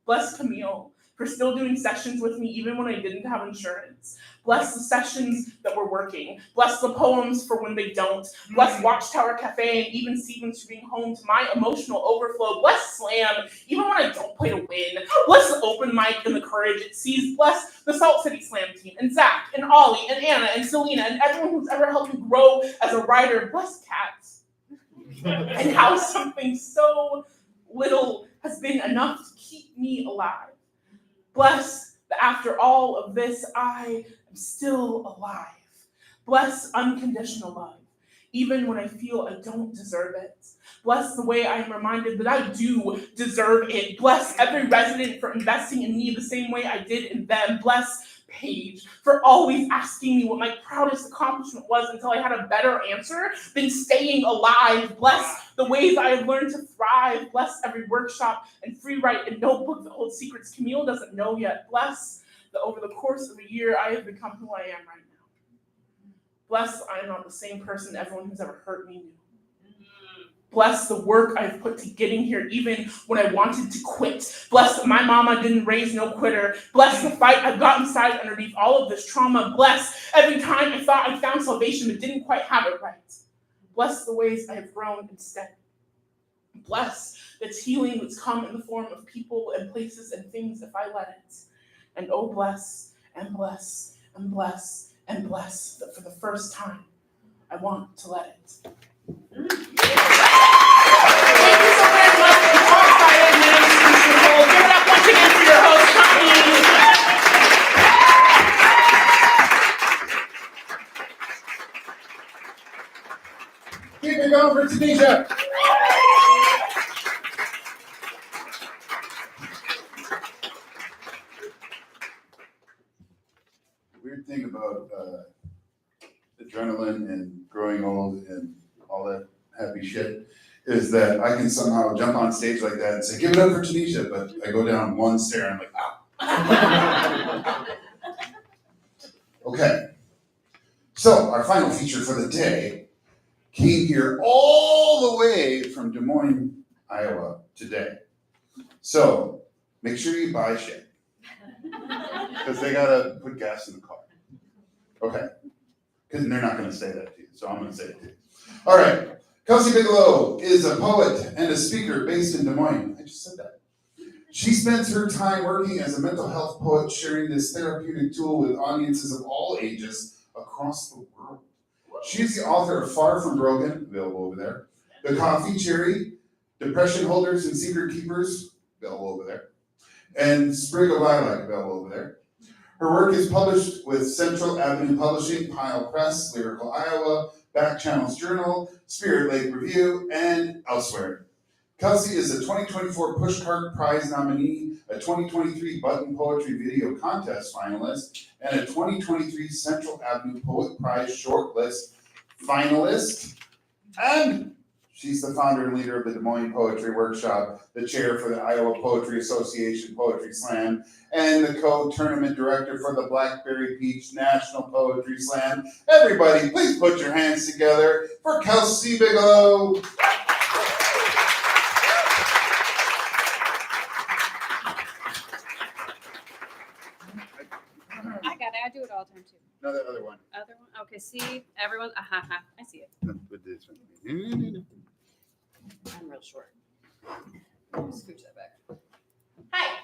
Bless Camille for still doing sessions with me even when I didn't have insurance. Bless the sessions that were working. Bless the poems for when they don't. Bless Watchtower Cafe and even Stevens for being home to my emotional overflow. Bless Slam, even when I don't play to win. Bless the open mic and the courage it sees. Bless the Salt City Slam team and Zach and Ollie and Anna and Selena and everyone who's ever helped me grow as a writer. Bless cats. And how something so little has been enough to keep me alive. Bless that after all of this, I am still alive. Bless unconditional love, even when I feel I don't deserve it. Bless the way I am reminded that I do deserve it. Bless every resident for investing in me the same way I did in them. Bless Paige for always asking me what my proudest accomplishment was until I had a better answer than staying alive. Bless the ways I have learned to thrive. Bless every workshop and free write and notebook that holds secrets Camille doesn't know yet. Bless that over the course of a year I have become who I am right now. Bless I am not the same person everyone who's ever hurt me knew. Bless the work I've put to getting here, even when I wanted to quit. Bless that my mama didn't raise no quitter. Bless the fight I've got inside underneath all of this trauma. Bless every time I thought I found salvation but didn't quite have it right. Bless the ways I have grown instead. Bless that's healing that's come in the form of people and places and things if I let it. And oh, bless and bless and bless and bless that for the first time I want to let it. Thank you so very much. I'm so excited. My name is TaneshaNicole. Give it up once again for your host, Connie. Keep it going for Tanesha. Weird thing about adrenaline and growing old and all that happy shit is that I can somehow jump on stage like that and say, give it up for Tanesha, but I go down one stair and I'm like, ow. Okay. So our final feature for the day came here all the way from Des Moines, Iowa today. So make sure you buy shit because they gotta put gas in the car. Okay. Because they're not gonna say that to you, so I'm gonna say it to you. All right. Kelsey Bigelow is a poet and a speaker based in Des Moines. I just said that. She spends her time working as a mental health poet, sharing this therapeutic tool with audiences of all ages across the world. She's the author of Far From Broken, available over there, The Coffee Cherry, Depression Holders and Secret Keepers, available over there, and Sprig of Lilac, available over there. Her work is published with Central Avenue Publishing, Pile Press, Lyrical Iowa, Back Channels Journal, Spirit Lake Review, and elsewhere. Kelsey is a 2024 Pushcart Prize nominee, a 2023 Button Poetry Video Contest finalist, and a 2023 Central Avenue Poet Prize Shortlist finalist. And she's the founder and leader of the Des Moines Poetry Workshop, the chair for the Iowa Poetry Association Poetry Slam, and the co-tournament director for the Blackberry Peach National Poetry Slam. Everybody, please put your hands together for Kelsey Bigelow. I got it. I do it all the time too. No, that other one. Other one? Okay, see, everyone. I see it. With this one. I'm real short. Scooch that back. Hi.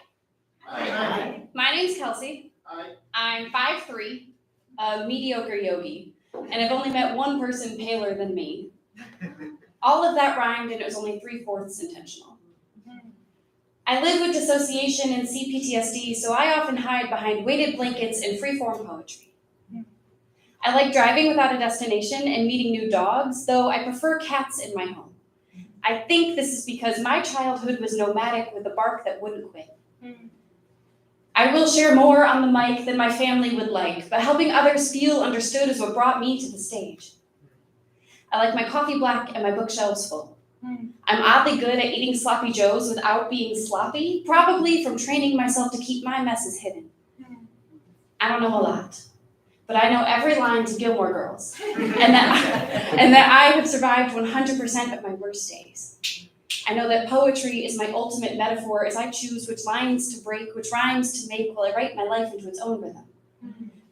Hi. My name's Kelsey. Hi. I'm 5'3", a mediocre yogi, and I've only met one person paler than me. All of that rhymed, and it was only 3/4 intentional. I live with dissociation and CPTSD, so I often hide behind weighted blankets and freeform poetry. I like driving without a destination and meeting new dogs, though I prefer cats in my home. I think this is because my childhood was nomadic with a bark that wouldn't quit. I will share more on the mic than my family would like, but helping others feel understood is what brought me to the stage. I like my coffee black and my bookshelves full. I'm oddly good at eating sloppy joes without being sloppy, probably from training myself to keep my messes hidden. I don't know a lot, but I know every line to Gilmore Girls, and that I have survived 100% of my worst days. I know that poetry is my ultimate metaphor as I choose which lines to break, which rhymes to make while I write my life into its own rhythm.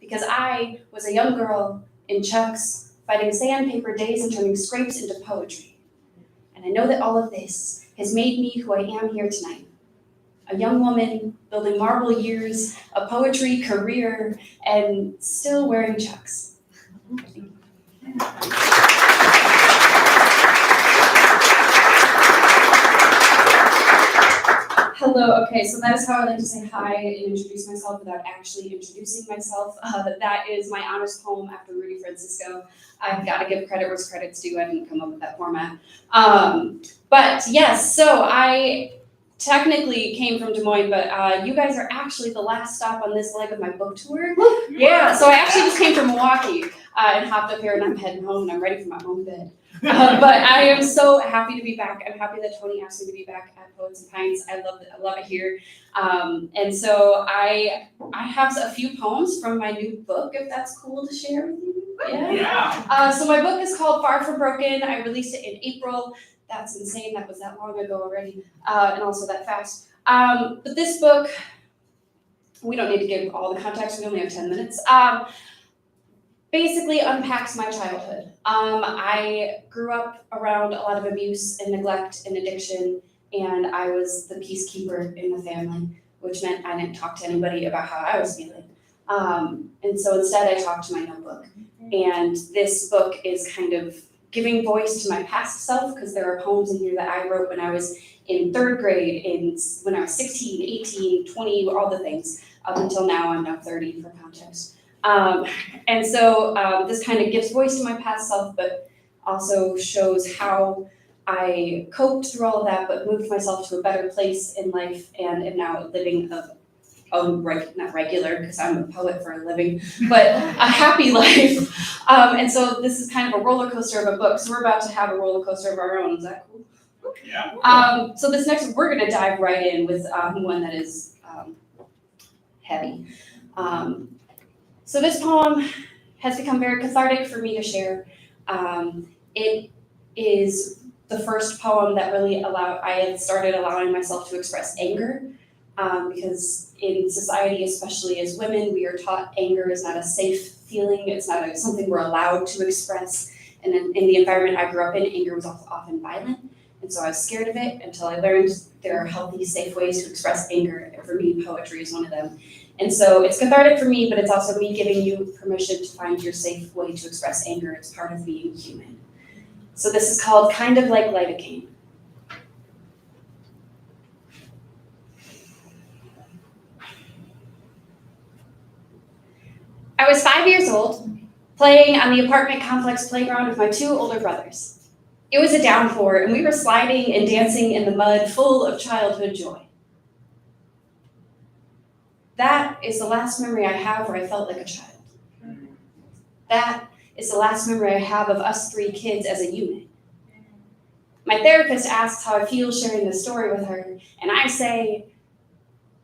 Because I was a young girl in Chucks, fighting sandpaper days and turning scrapes into poetry. And I know that all of this has made me who I am here tonight. A young woman building marble years, a poetry career, and still wearing Chucks. Hello, okay, so that is how I like to say hi and introduce myself without actually introducing myself. That is my honors poem after Rudy Francisco. I've got to give credit where credit's due. I didn't come up with that format. But yes, so I technically came from Des Moines, but you guys are actually the last stop on this leg of my book tour. Yeah, so I actually just came from Milwaukee and hopped up here, and I'm heading home and I'm ready for my home bed. But I am so happy to be back. I'm happy that Tony asked me to be back at Poets and Pints. I love it here. And so I have a few poems from my new book, if that's cool to share with you. Yeah. So my book is called Far From Broken. I released it in April. That's insane. That was that long ago already, and also that fast. But this book, we don't need to give all the context. We only have 10 minutes. Basically unpacks my childhood. I grew up around a lot of abuse and neglect and addiction, and I was the peacekeeper in the family, which meant I didn't talk to anybody about how I was feeling. And so instead I talked to my notebook. And this book is kind of giving voice to my past self, because there are poems in here that I wrote when I was in 3rd grade, when I was 16, 18, 20, all the things, up until now. I'm now 30 for context. And so this kind of gives voice to my past self, but also shows how I coped through all of that, but moved myself to a better place in life, and am now living not regular, because I'm a poet for a living, but a happy life. And so this is kind of a roller coaster of a book. So we're about to have a roller coaster of our own. Is that cool? Yeah. So this next, we're going to dive right in with one that is heavy. So this poem has become very cathartic for me to share. It is the first poem that really I had started allowing myself to express anger, because in society, especially as women, we are taught anger is not a safe feeling, it's not something we're allowed to express. And in the environment I grew up in, anger was often violent. And so I was scared of it until I learned there are healthy, safe ways to express anger. And for me, poetry is one of them. And so it's cathartic for me, but it's also me giving you permission to find your safe way to express anger. It's part of being human. So this is called Kind of Like Lidocaine. I was 5 years old, playing on the apartment complex playground with my 2 older brothers. It was a downpour, and we were sliding and dancing in the mud, full of childhood joy. That is the last memory I have where I felt like a child. That is the last memory I have of us 3 kids as a unit. My therapist asks how I feel sharing this story with her, and I say,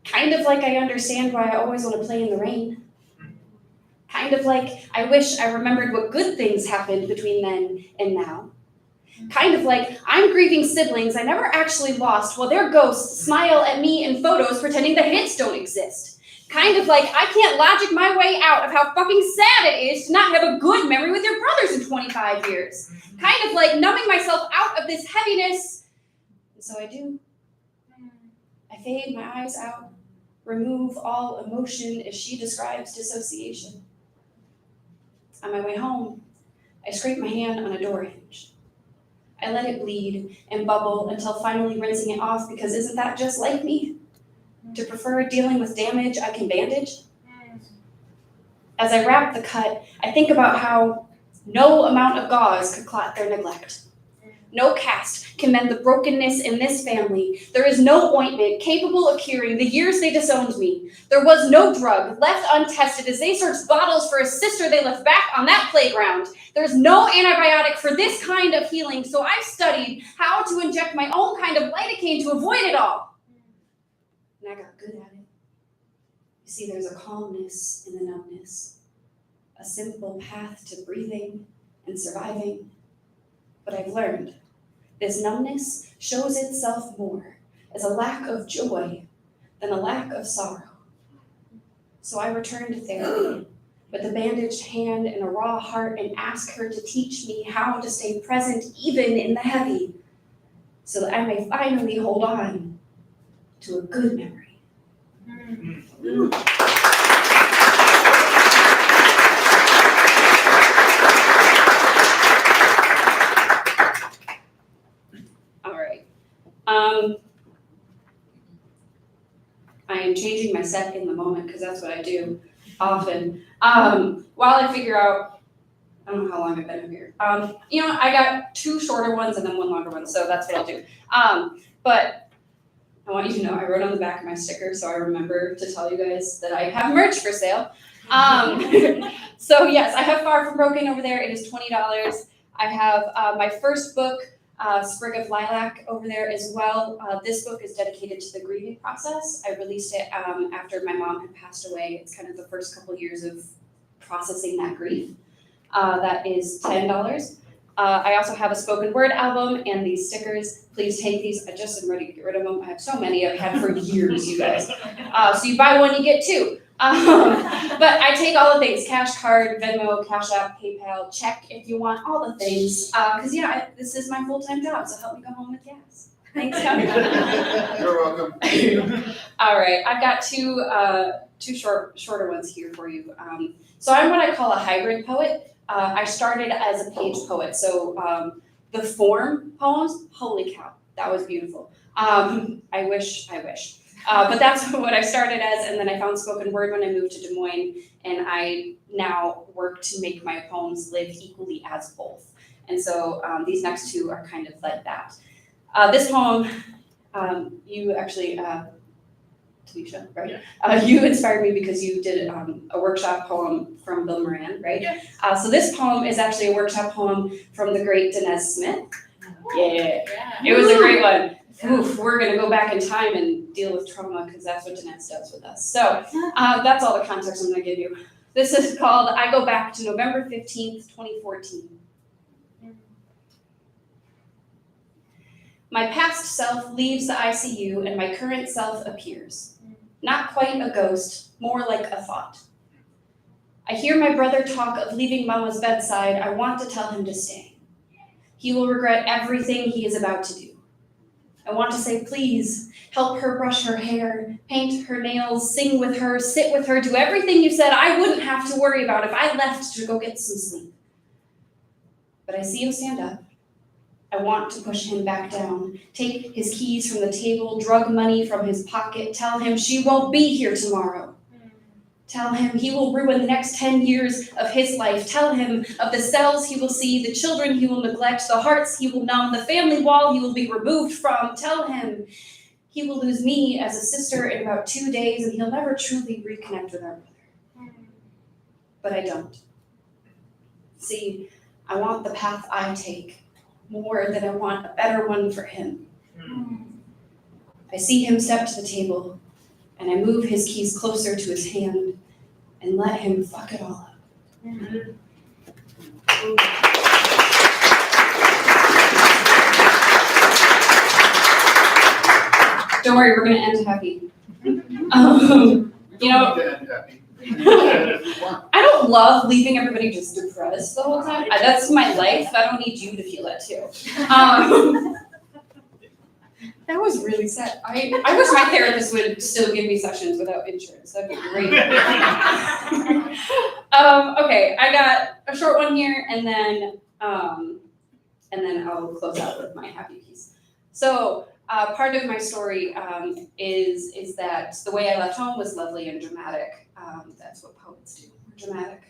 kind of like I understand why I always want to play in the rain. Kind of like I wish I remembered what good things happened between then and now. Kind of like I'm grieving siblings I never actually lost while their ghosts smile at me in photos pretending the hits don't exist. Kind of like I can't logic my way out of how fucking sad it is to not have a good memory with your brothers in 25 years. Kind of like numbing myself out of this heaviness. And so I do. I fade my eyes out, remove all emotion as she describes dissociation. On my way home, I scrape my hand on a door hinge. I let it bleed and bubble until finally rinsing it off because isn't that just like me? To prefer dealing with damage I can bandage? As I wrap the cut, I think about how no amount of gauze could clot their neglect. No cast can mend the brokenness in this family. There is no ointment capable of curing the years they disowned me. There was no drug left untested as they searched bottles for a sister they left back on that playground. There's no antibiotic for this kind of healing, so I've studied how to inject my own kind of lidocaine to avoid it all. And I got good at it. You see, there's a calmness in the numbness, a simple path to breathing and surviving. But I've learned this numbness shows itself more as a lack of joy than a lack of sorrow. So I return to therapy with a bandaged hand and a raw heart and ask her to teach me how to stay present even in the heavy so that I may finally hold on to a good memory. All right. I am changing my set in the moment because that's what I do often. While I figure out, I don't know how long I've been here. I got 2 shorter ones and then 1 longer one, so that's what I'll do. But I want you to know I wrote on the back of my sticker so I remember to tell you guys that I have merch for sale. So yes, I have Far From Broken over there. It is $20. I have my first book, Sprig of Lilac, over there as well. This book is dedicated to the grieving process. I released it after my mom had passed away. It's kind of the first couple years of processing that grief. That is $10. I also have a spoken word album and these stickers. Please take these. I just am ready to get rid of them. I have so many I've had for years, you guys. So you buy one, you get 2. But I take all the things: cash card, Venmo, Cash App, PayPal, check if you want, all the things. Because this is my full-time job, so help me go home with gas. Thanks, Tony. You're welcome. All right, I've got two shorter ones here for you. So I'm what I call a hybrid poet. I started as a page poet, so the form poems, holy cow, that was beautiful. I wish. But that's what I started as, and then I found spoken word when I moved to Des Moines, and I now work to make my poems live equally as both. And so these next 2 are kind of like that. This poem, you actually, Tanisha, right? Yeah. You inspired me because you did a workshop poem from Bill Moran, right? Yes. So this poem is actually a workshop poem from the great Danez Smith. Yeah. It was a great one. Oof, we're going to go back in time and deal with trauma because that's what Danez does with us. So that's all the context I'm going to give you. This is called I Go Back to November 15th, 2014. My past self leaves the ICU and my current self appears. Not quite a ghost, more like a thought. I hear my brother talk of leaving Mama's bedside. I want to tell him to stay. He will regret everything he is about to do. I want to say, please, help her brush her hair, paint her nails, sing with her, sit with her, do everything you said I wouldn't have to worry about if I left to go get some sleep. But I see him stand up. I want to push him back down, take his keys from the table, drug money from his pocket, tell him she won't be here tomorrow. Tell him he will ruin the next 10 years of his life. Tell him of the cells he will see, the children he will neglect, the hearts he will numb, the family wall he will be removed from. Tell him he will lose me as a sister in about 2 days and he'll never truly reconnect with our brother. But I don't. See, I want the path I take more than I want a better one for him. I see him step to the table and I move his keys closer to his hand and let him fuck it all up. Don't worry, we're gonna end happy. You know, I don't love leaving everybody just depressed the whole time. That's my life. I don't need you to feel that too. That was really sad. I wish my therapist would still give me sessions without insurance. That'd be great. Okay, I got a short one here, and then I'll close out with my happy piece. So part of my story is that the way I left home was lovely and dramatic. That's what poets do. Dramatic.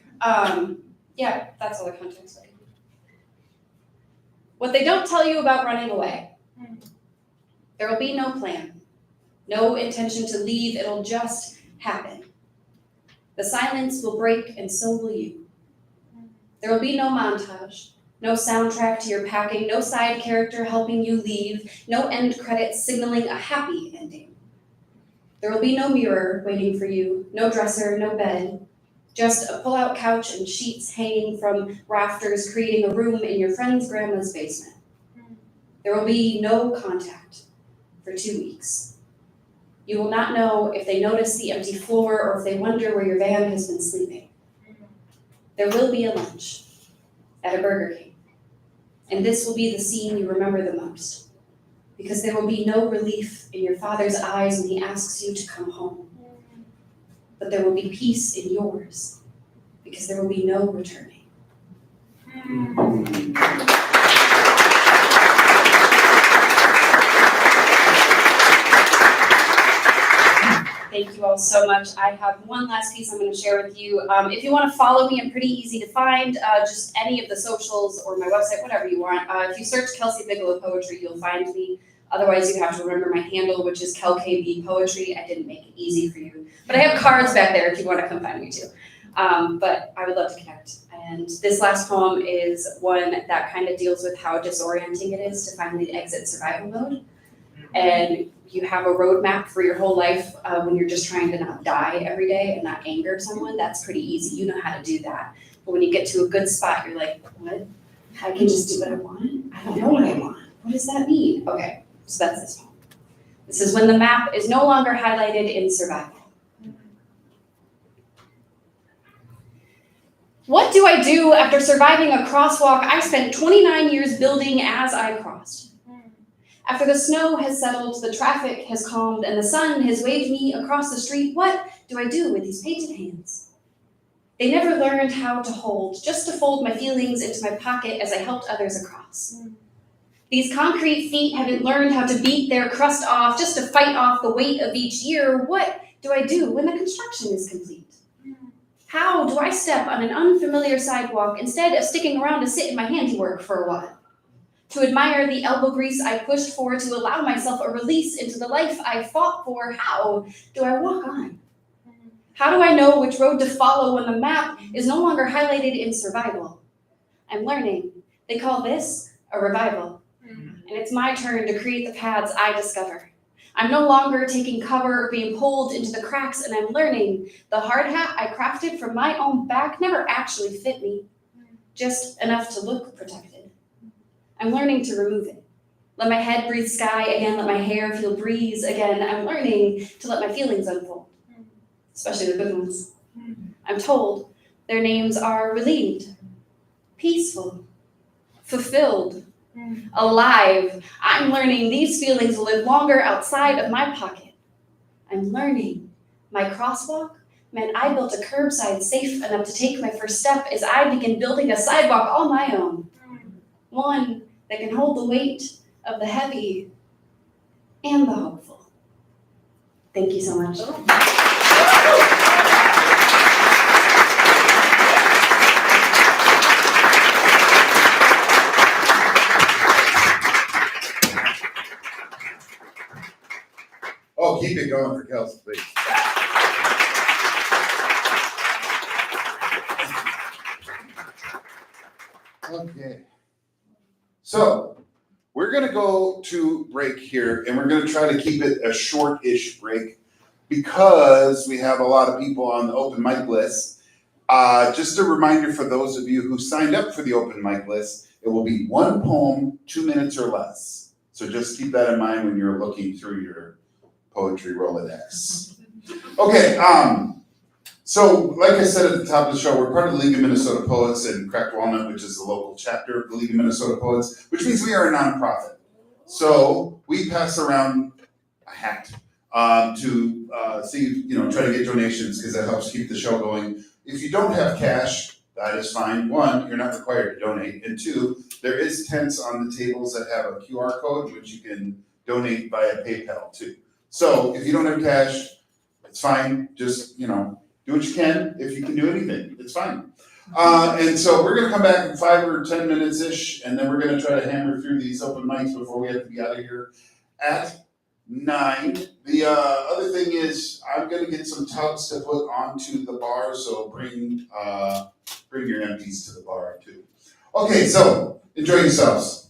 Yeah, that's all the context I can do. What they don't tell you about running away. There will be no plan, no intention to leave, it'll just happen. The silence will break and so will you. There will be no montage, no soundtrack to your packing, no side character helping you leave, no end credits signaling a happy ending. There will be no mirror waiting for you, no dresser, no bed, just a pull-out couch and sheets hanging from rafters creating a room in your friend's grandma's basement. There will be no contact for 2 weeks. You will not know if they notice the empty floor or if they wonder where your van has been sleeping. There will be a lunch at a Burger King, and this will be the scene you remember the most, because there will be no relief in your father's eyes when he asks you to come home. But there will be peace in yours, because there will be no returning. Thank you all so much. I have one last piece I'm going to share with you. If you want to follow me, I'm pretty easy to find. Just any of the socials or my website, whatever you want. If you search Kelsey Bigelow Poetry, you'll find me. Otherwise, you have to remember my handle, which is KelKB Poetry. I didn't make it easy for you. But I have cards back there if you want to come find me too. But I would love to connect. And this last poem is one that kind of deals with how disorienting it is to finally exit survival mode. And you have a roadmap for your whole life when you're just trying to not die every day and not anger someone. That's pretty easy. You know how to do that. But when you get to a good spot, you're like, what? I can just do what I want? I don't know what I want. What does that mean? Okay, so that's this poem. This is when the map is no longer highlighted in survival. What do I do after surviving a crosswalk I spent 29 years building as I crossed? After the snow has settled, the traffic has calmed, and the sun has waved me across the street, what do I do with these painted hands? They never learned how to hold, just to fold my feelings into my pocket as I helped others across. These concrete feet haven't learned how to beat their crust off, just to fight off the weight of each year. What do I do when the construction is complete? How do I step on an unfamiliar sidewalk instead of sticking around to sit in my handiwork for a while? To admire the elbow grease I pushed for, to allow myself a release into the life I fought for. How do I walk on? How do I know which road to follow when the map is no longer highlighted in survival? I'm learning. They call this a revival. And it's my turn to create the paths I discover. I'm no longer taking cover or being pulled into the cracks, and I'm learning the hard hat I crafted from my own back never actually fit me, just enough to look protected. I'm learning to remove it, Let my head breathe sky again, let my hair feel breeze again. I'm learning to let my feelings unfold, especially the good ones. I'm told their names are relieved, peaceful, fulfilled, alive. I'm learning these feelings will live longer outside of my pocket. I'm learning my crosswalk meant I built a curbside safe enough to take my first step as I begin building a sidewalk all my own. One that can hold the weight of the heavy and the hopeful. Thank you so much. Oh, keep it going for Kelsey, please. Okay. So, we're gonna go to break here, and we're gonna try to keep it a short-ish break because we have a lot of people on the open mic list. Just a reminder for those of you who signed up for the open mic list, it will be one poem, 2 minutes or less. So just keep that in mind when you're looking through your poetry Rolodex. Okay, so like I said at the top of the show, we're part of the League of Minnesota Poets and Cracked Walnut, which is the local chapter of the League of Minnesota Poets, which means we are a nonprofit. So we pass around a hat to see, try to get donations because that helps keep the show going. If you don't have cash, that is fine. One, you're not required to donate. And two, there is tents on the tables that have a QR code, which you can donate via PayPal too. So if you don't have cash, it's fine. Just, do what you can. If you can do anything, it's fine. And so we're gonna come back in 5 or 10 minutes-ish, and then we're gonna try to hammer through these open mics before we have to be out of here at 9. The other thing is I'm gonna get some tubs to put onto the bar, so bring your empties to the bar too. Okay, so enjoy yourselves.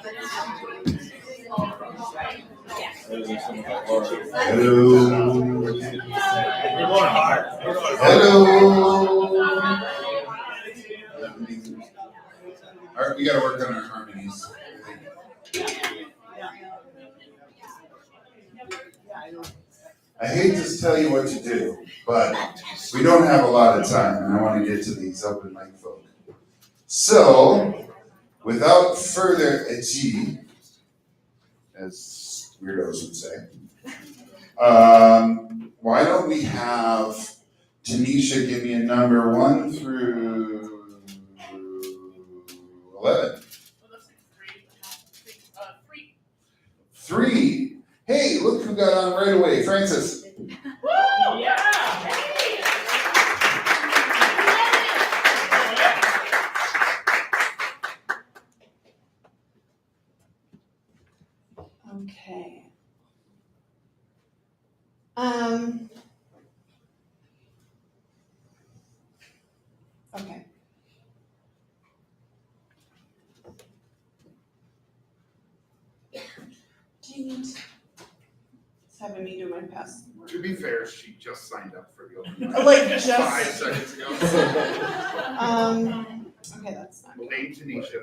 Hello. We're going hard. Hello. All right, we gotta work on our harmonies. I hate to tell you what to do, but we don't have a lot of time, and I want to get to these open mic folk. So, without further ado, as weirdos would say, why don't we have Tanesha give me a number 1 through 11? 3. Hey, look who got on right away, Francis. Woo! Yeah! Okay. Okay. Dang it. It's having me do my password. To be fair, she just signed up for the open mic. Like just. 5 seconds ago. Okay, that's not good. Thank Tanesha.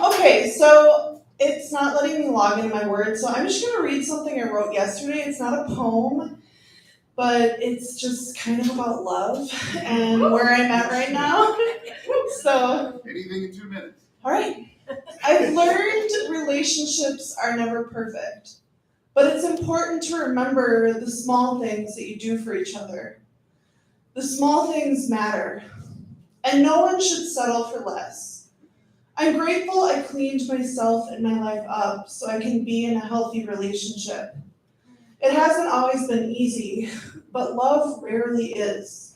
Okay, so it's not letting me log in my Word, so I'm just gonna read something I wrote yesterday. It's not a poem, but it's just kind of about love and where I'm at right now. So, Anything in 2 minutes. all right. I've learned relationships are never perfect, but it's important to remember the small things that you do for each other. The small things matter, and no one should settle for less. I'm grateful I cleaned myself and my life up so I can be in a healthy relationship. It hasn't always been easy, but love rarely is.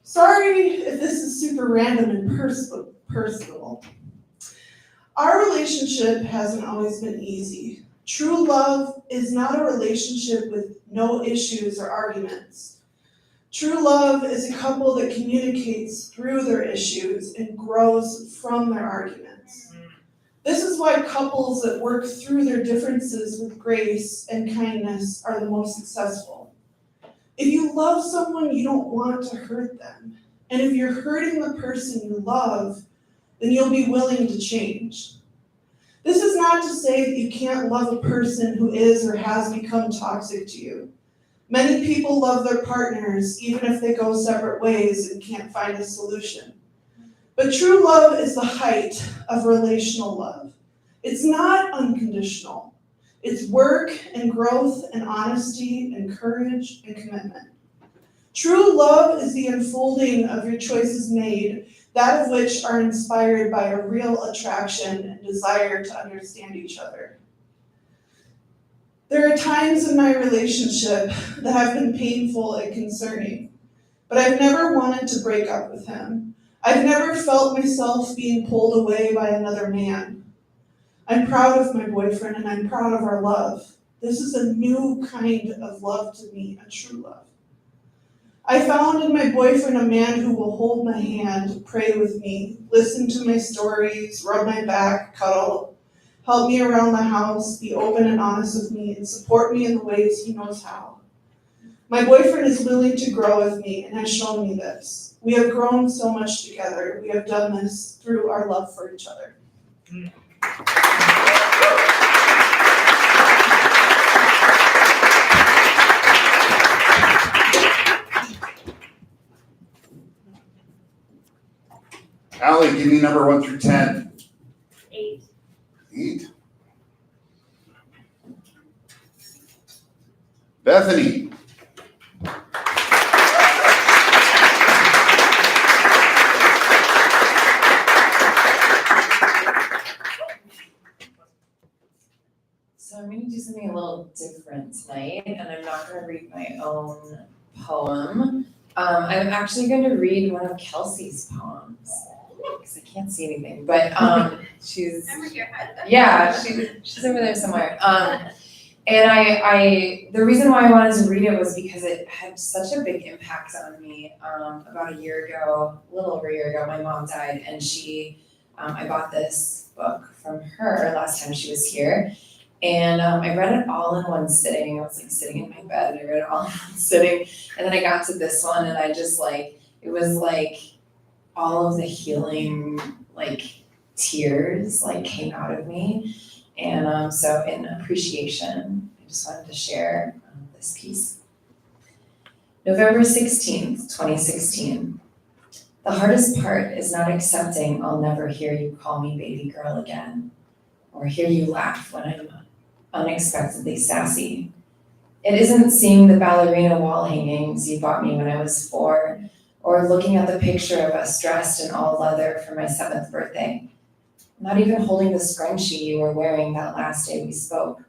Sorry if this is super random and personal. Our relationship hasn't always been easy. True love is not a relationship with no issues or arguments. True love is a couple that communicates through their issues and grows from their arguments. This is why couples that work through their differences with grace and kindness are the most successful. If you love someone, you don't want to hurt them. And if you're hurting the person you love, then you'll be willing to change. This is not to say that you can't love a person who is or has become toxic to you. Many people love their partners even if they go separate ways and can't find a solution. But true love is the height of relational love. It's not unconditional. It's work and growth and honesty and courage and commitment. True love is the unfolding of your choices made, that of which are inspired by a real attraction and desire to understand each other. There are times in my relationship that have been painful and concerning, but I've never wanted to break up with him. I've never felt myself being pulled away by another man. I'm proud of my boyfriend and I'm proud of our love. This is a new kind of love to me, a true love. I found in my boyfriend a man who will hold my hand, pray with me, listen to my stories, rub my back, cuddle, help me around the house, be open and honest with me, and support me in the ways he knows how. My boyfriend is willing to grow with me and has shown me this. We have grown so much together. We have done this through our love for each other. Allie, give me number 1 through 10. 8. 8. Bethany. So I'm going to do something a little different tonight, and I'm not going to read my own poem. I'm actually going to read one of Kelsey's poems, because I can't see anything, but she's, yeah, she's over there somewhere. And I the reason why I wanted to read it was because it had such a big impact on me. About a year ago, a little over a year ago, my mom died, and she I bought this book from her last time she was here, and I read it all in one sitting. I was like sitting in my bed and I read it all in one sitting, and then I got to this one and I just like, it was like all of the healing like tears like came out of me, and so in appreciation, I just wanted to share this piece. November 16th, 2016. The hardest part is not accepting I'll never hear you call me baby girl again, or hear you laugh when I'm unexpectedly sassy. It isn't seeing the ballerina wall hangings you bought me when I was 4, or looking at the picture of us dressed in all leather for my 7th birthday. Not even holding the scrunchie you were wearing that last day we spoke.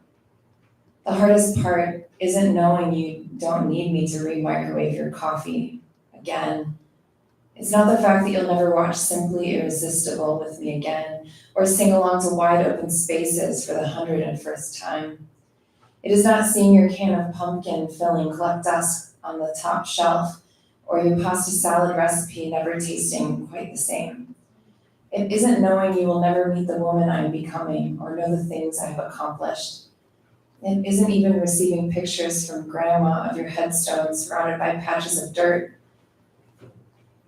The hardest part isn't knowing you don't need me to re-microwave your coffee again. It's not the fact that you'll never watch Simply Irresistible with me again, or sing along to Wide Open Spaces for the 101st time. It is not seeing your can of pumpkin filling collect dust on the top shelf, or your pasta salad recipe never tasting quite the same. It isn't knowing you will never meet the woman I'm becoming, or know the things I have accomplished. It isn't even receiving pictures from grandma of your headstone surrounded by patches of dirt.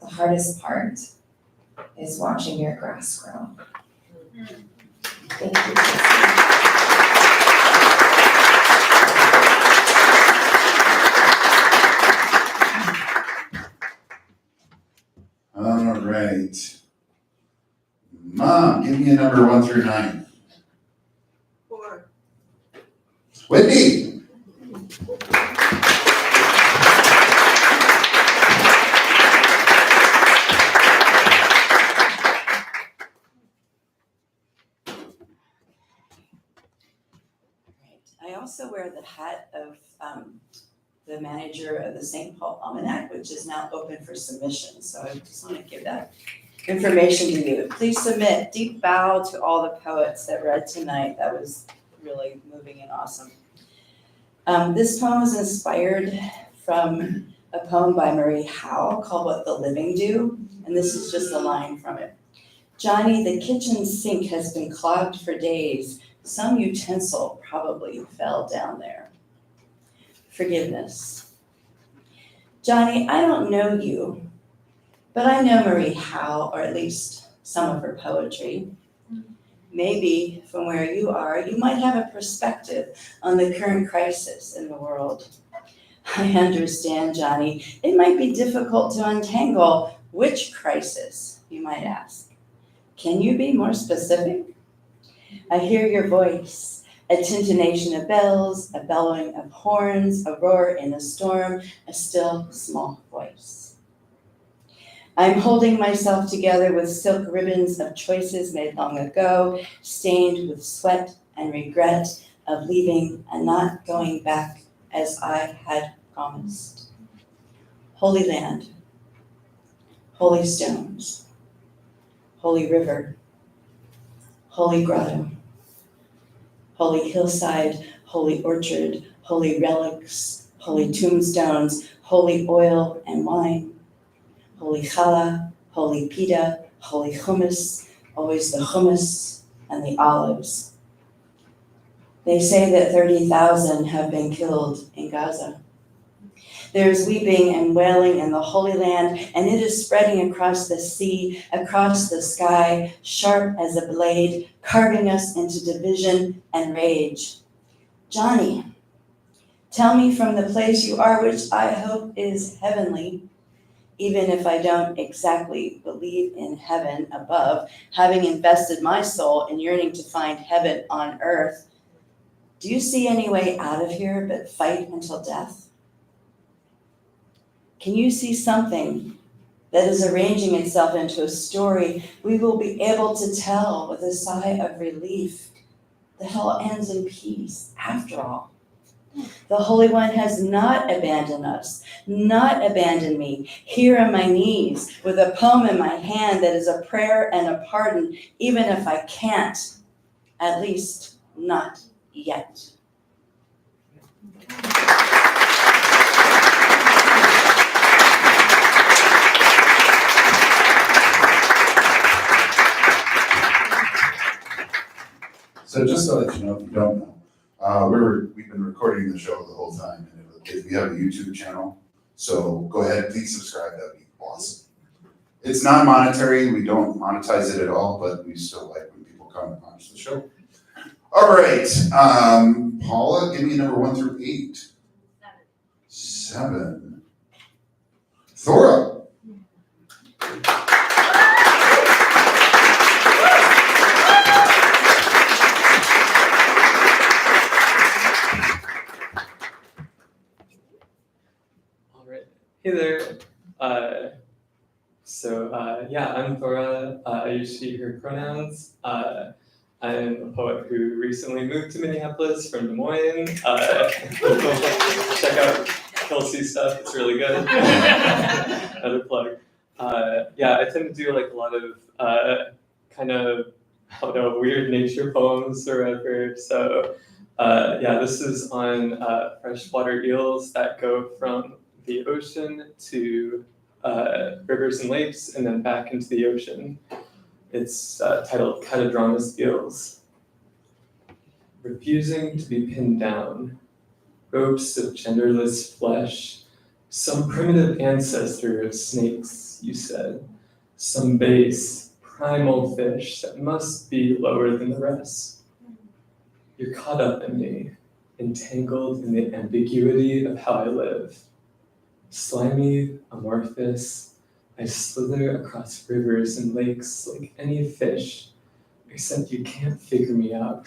The hardest part is watching your grass grow. Thank you. All right. Mom, give me a number 1 through 9. 4. Whitney. I also wear the hat of the manager of the St. Paul Almanac, which is now open for submission. So I just want to give that information to you. Please submit. Deep bow to all the poets that read tonight. That was really moving and awesome. This poem is inspired from a poem by Marie Howe called What the Living Do, and this is just a line from it. Johnny, the kitchen sink has been clogged for days. Some utensil probably fell down there. Forgiveness. Johnny, I don't know you, but I know Marie Howe, or at least some of her poetry. Maybe from where you are, you might have a perspective on the current crisis in the world. I understand, Johnny. It might be difficult to untangle which crisis, you might ask. Can you be more specific? I hear your voice, a tintination of bells, a bellowing of horns, a roar in a storm, a still small voice. I'm holding myself together with silk ribbons of choices made long ago, stained with sweat and regret of leaving and not going back as I had promised. Holy land, holy stones, holy river, holy grotto, holy hillside, holy orchard, holy relics, holy tombstones, holy oil and wine, holy challah, holy pita, holy hummus, always the hummus and the olives. They say that 30,000 have been killed in Gaza. There's weeping and wailing in the Holy Land, and it is spreading across the sea, across the sky, sharp as a blade, carving us into division and rage. Johnny, tell me from the place you are, which I hope is heavenly, even if I don't exactly believe in heaven above, having invested my soul in yearning to find heaven on earth. Do you see any way out of here but fight until death? Can you see something that is arranging itself into a story we will be able to tell with a sigh of relief that all ends in peace after all? The Holy One has not abandoned us, not abandoned me, here on my knees with a poem in my hand that is a prayer and a pardon, even if I can't, at least not yet. So just to let you know, if you don't know, we've been recording the show the whole time, and we have a YouTube channel. So go ahead, please subscribe. That'd be awesome. It's not monetary. We don't monetize it at all, but we still like when people come and watch the show. All right, Paula, give me number 1 through 8. 7. Thora. All right. Hey there. Yeah, I'm Thora. I use she, her pronouns. I'm a poet who recently moved to Minneapolis from Des Moines. Check out Kelsey's stuff, it's really good. Another plug. I tend to do like a lot of kind of, I don't know, weird nature poems or whatever. So this is on freshwater eels that go from the ocean to rivers and lakes and then back into the ocean. It's titled Catadromous Eels. Refusing to be pinned down, ropes of genderless flesh, some primitive ancestor of snakes, you said, some base, primal fish that must be lower than the rest. You're caught up in me, entangled in the ambiguity of how I live. Slimy, amorphous, I slither across rivers and lakes like any fish, except you can't figure me out.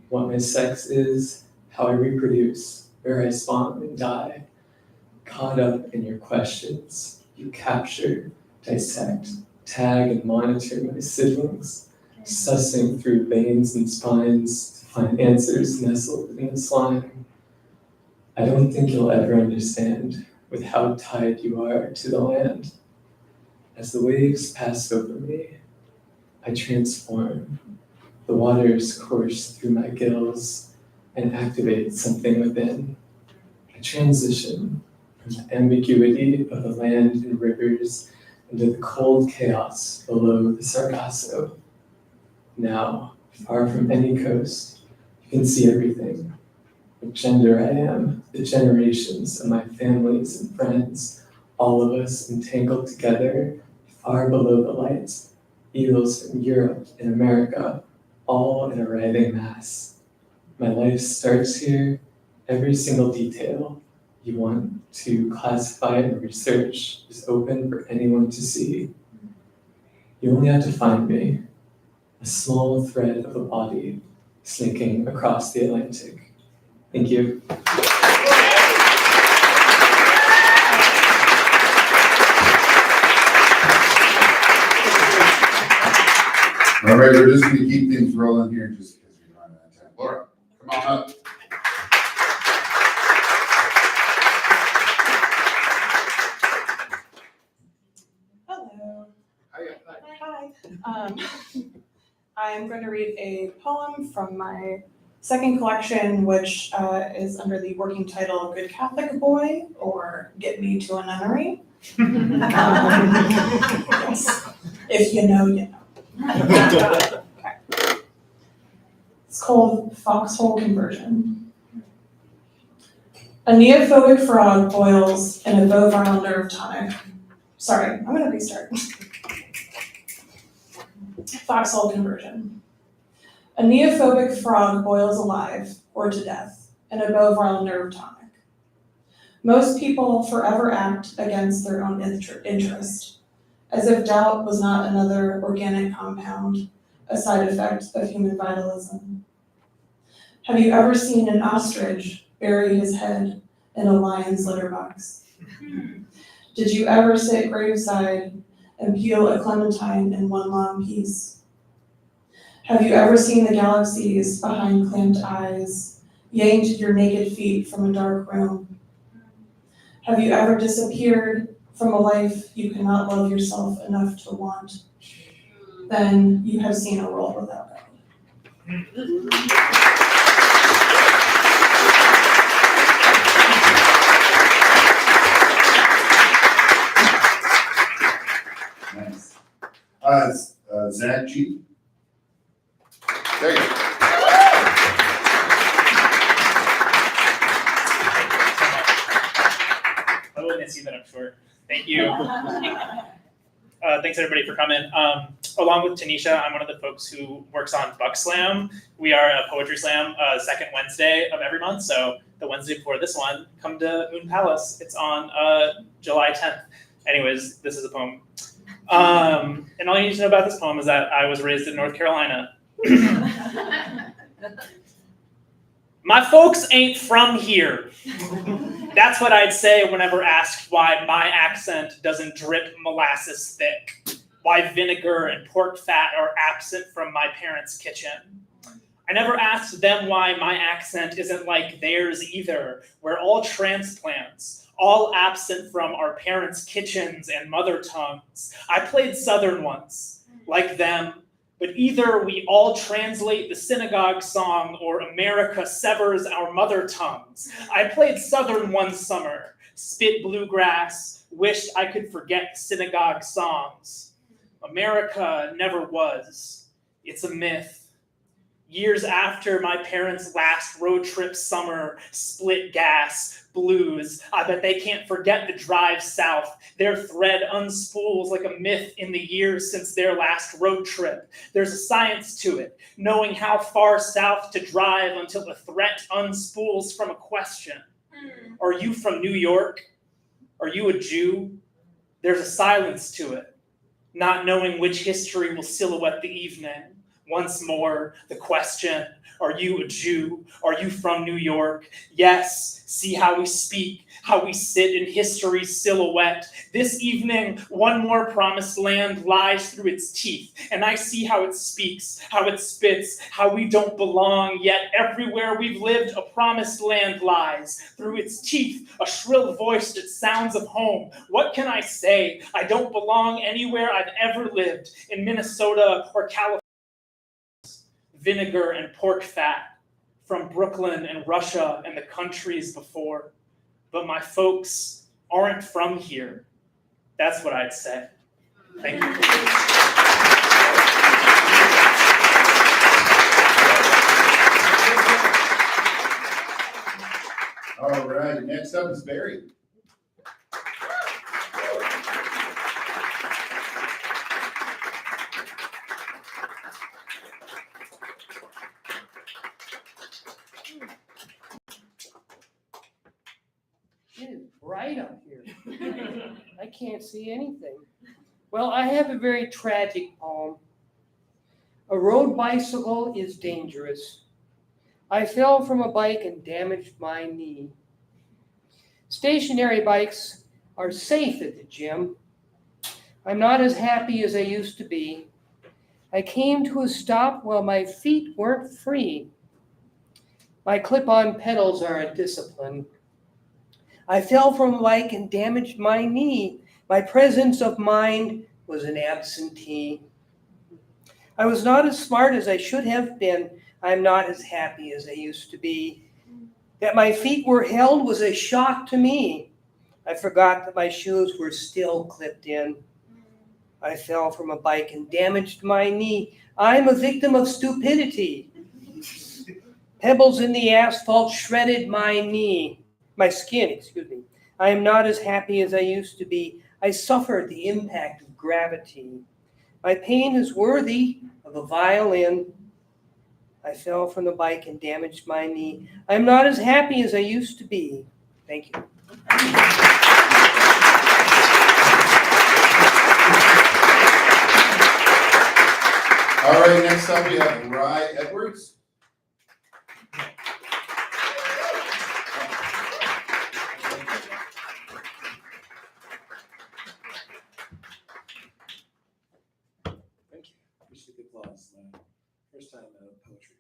What my sex is, how I reproduce, where I spawn and die. Caught up in your questions, you capture, dissect, tag and monitor my siblings, sussing through veins and spines to find answers nestled in the slime. I don't think you'll ever understand with how tied you are to the land. As the waves pass over me, I transform. The waters course through my gills and activate something within. I transition from the ambiguity of the land and rivers into the cold chaos below the Sargasso. Now, far from any coast, you can see everything. What gender I am, the generations of my families and friends, all of us entangled together, far below the lights, eagles from Europe and America, all in a writhing mass. My life starts here, every single detail you want to classify and research is open for anyone to see. You only have to find me, a small thread of a body slinking across the Atlantic. Thank you. All right, we're just going to keep things rolling here just because we're running out of time. Laura, come on up. Hello. Hi. I'm going to read a poem from my second collection, which is under the working title Good Catholic Boy, or Get Me to a Nunnery. Yes. If you know, you know. Okay. It's called Foxhole Conversion. A neophobic frog boils in a bovine nerve tonic. Sorry, I'm going to restart. Foxhole Conversion. A neophobic frog boils alive, or to death, in a bovine nerve tonic. Most people forever act against their own interest, as if doubt was not another organic compound, a side effect of human vitalism. Have you ever seen an ostrich bury his head in a lion's litter box? Did you ever sit graveside and peel a clementine in one long piece? Have you ever seen the galaxies behind clamped eyes, yanked your naked feet from a dark room? Have you ever disappeared from a life you cannot love yourself enough to want? Then you have seen a world without God. Nice. Zach G. There you go. will miss you, but I'm sure. Thank you. Thanks everybody for coming. Along with Tanisha, I'm one of the folks who works on Buck Slam. We are a poetry slam second Wednesday of every month. So the Wednesday before this one, come to Moon Palace. It's on July 10th. Anyways, this is a poem. And all you need to know about this poem is that I was raised in North Carolina. My folks ain't from here. That's what I'd say whenever asked why my accent doesn't drip molasses thick, why vinegar and pork fat are absent from my parents' kitchen. I never asked them why my accent isn't like theirs either. We're all transplants, all absent from our parents' kitchens and mother tongues. I played Southern once, like them, but either we all translate the synagogue song or America severs our mother tongues. I played Southern one summer, spit bluegrass, wished I could forget the synagogue songs. America never was. It's a myth. Years after my parents' last road trip summer, split gas, blues, I bet they can't forget the drive south. Their thread unspools like a myth in the years since their last road trip. There's a science to it, knowing how far south to drive until the threat unspools from a question. Are you from New York? Are you a Jew? There's a silence to it, not knowing which history will silhouette the evening. Once more, the question, are you a Jew? Are you from New York? Yes, see how we speak, how we sit in history's silhouette. This evening, one more promised land lies through its teeth, and I see how it speaks, how it spits, how we don't belong, yet everywhere we've lived, a promised land lies. Through its teeth, a shrill voice that sounds of home. What can I say? I don't belong anywhere I've ever lived, in Minnesota or California. Vinegar and pork fat from Brooklyn and Russia and the countries before. But my folks aren't from here. That's what I'd say. Thank you. All right, next up is Barry. It is bright up here. I can't see anything. Well, I have a very tragic poem. A road bicycle is dangerous. I fell from a bike and damaged my knee. Stationary bikes are safe at the gym. I'm not as happy as I used to be. I came to a stop while my feet weren't free. My clip-on pedals are a discipline. I fell from a bike and damaged my knee. My presence of mind was an absentee. I was not as smart as I should have been. I'm not as happy as I used to be. That my feet were held was a shock to me. I forgot that my shoes were still clipped in. I fell from a bike and damaged my knee. I'm a victim of stupidity. Pebbles in the asphalt shredded my skin. I am not as happy as I used to be. I suffered the impact of gravity. My pain is worthy of a violin. I fell from the bike and damaged my knee. I am not as happy as I used to be. Thank you. All right, next up we have Rye Edwards. First time poetry.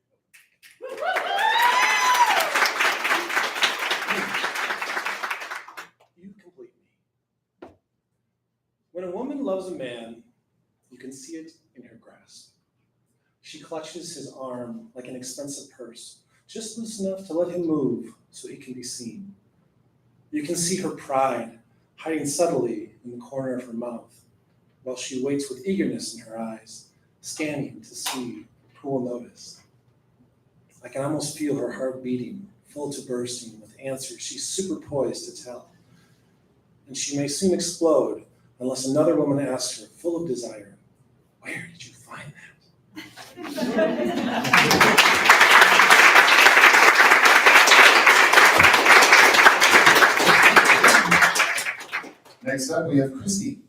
You complete me. When a woman loves a man, you can see it in her grasp. She clutches his arm like an expensive purse, just loose enough to let him move so he can be seen. You can see her pride hiding subtly in the corner of her mouth, while she waits with eagerness in her eyes, scanning to see who will notice. I can almost feel her heart beating, full to bursting with answers she's super poised to tell. and she may soon explode unless another woman asks her, full of desire, where did you find that? Next up, we have Christy.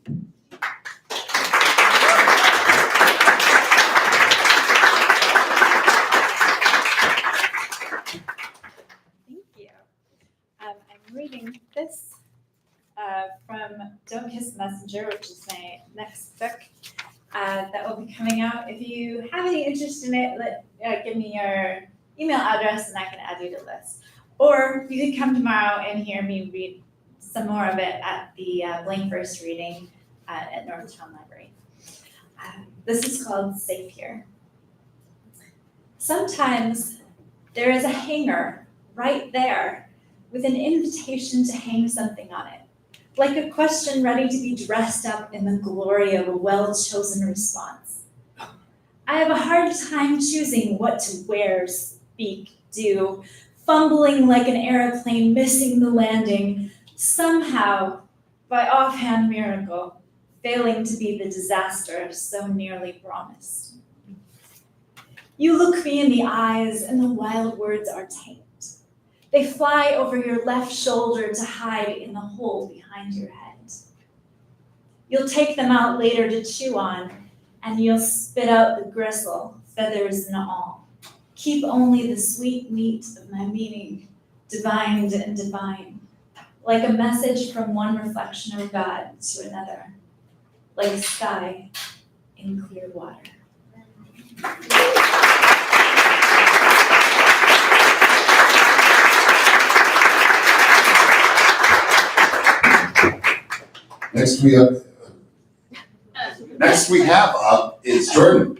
I'm reading this from Don't Kiss the Messenger, which is my next book that will be coming out. If you have any interest in it, give me your email address and I can add you to the list. Or you can come tomorrow and hear me read some more of it at the Blank Verse reading at Northtown Library. This is called Safe Here. Sometimes there is a hanger right there with an invitation to hang something on it, like a question ready to be dressed up in the glory of a well-chosen response. I have a hard time choosing what to wear, speak, do, fumbling like an airplane missing the landing, somehow, by offhand miracle, failing to be the disaster so nearly promised. You look me in the eyes and the wild words are tamed. They fly over your left shoulder to hide in the hole behind your head. You'll take them out later to chew on, and you'll spit out the gristle, feathers and all. Keep only the sweet meat of my meaning, divined and divine, like a message from one reflection of God to another, like a sky in clear water. Next we have up is Jordan.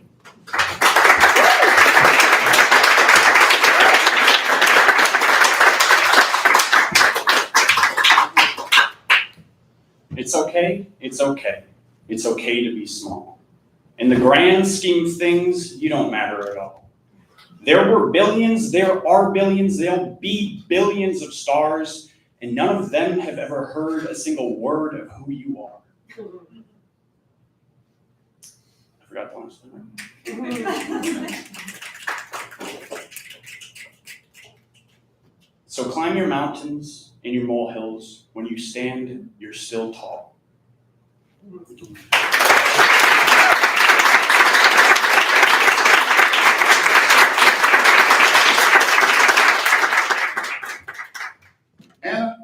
It's okay, it's okay. It's okay to be small. In the grand scheme of things, you don't matter at all. There were billions, there are billions, there'll be billions of stars, and none of them have ever heard a single word of who you are. I forgot the last one. So climb your mountains and your molehills. When you stand, you're still tall. Anna.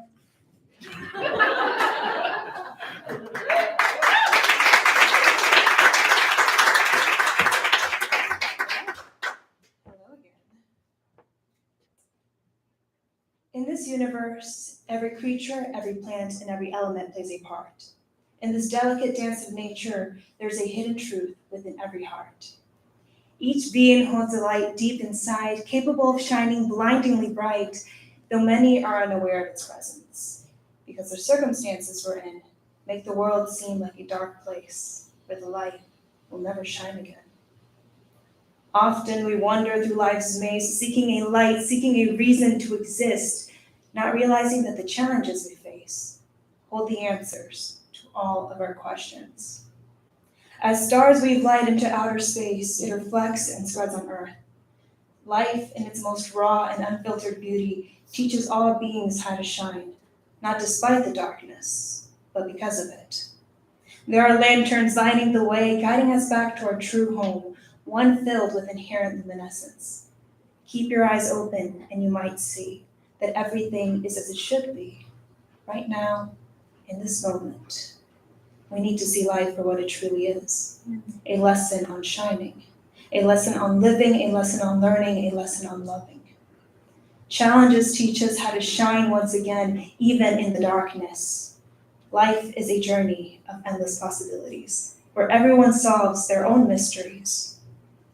In this universe, every creature, every plant, and every element plays a part. In this delicate dance of nature, there's a hidden truth within every heart. Each being holds a light deep inside, capable of shining blindingly bright, though many are unaware of its presence, because the circumstances we're in make the world seem like a dark place where the light will never shine again. Often we wander through life's maze, seeking a light, seeking a reason to exist, not realizing that the challenges we face hold the answers to all of our questions. As stars weave light into outer space, it reflects and spreads on Earth. Life, in its most raw and unfiltered beauty, teaches all beings how to shine, not despite the darkness, but because of it. There are lanterns lighting the way, guiding us back to our true home, one filled with inherent luminescence. Keep your eyes open and you might see that everything is as it should be, right now, in this moment. We need to see life for what it truly is, a lesson on shining, a lesson on living, a lesson on learning, a lesson on loving. Challenges teach us how to shine once again, even in the darkness. Life is a journey of endless possibilities, where everyone solves their own mysteries.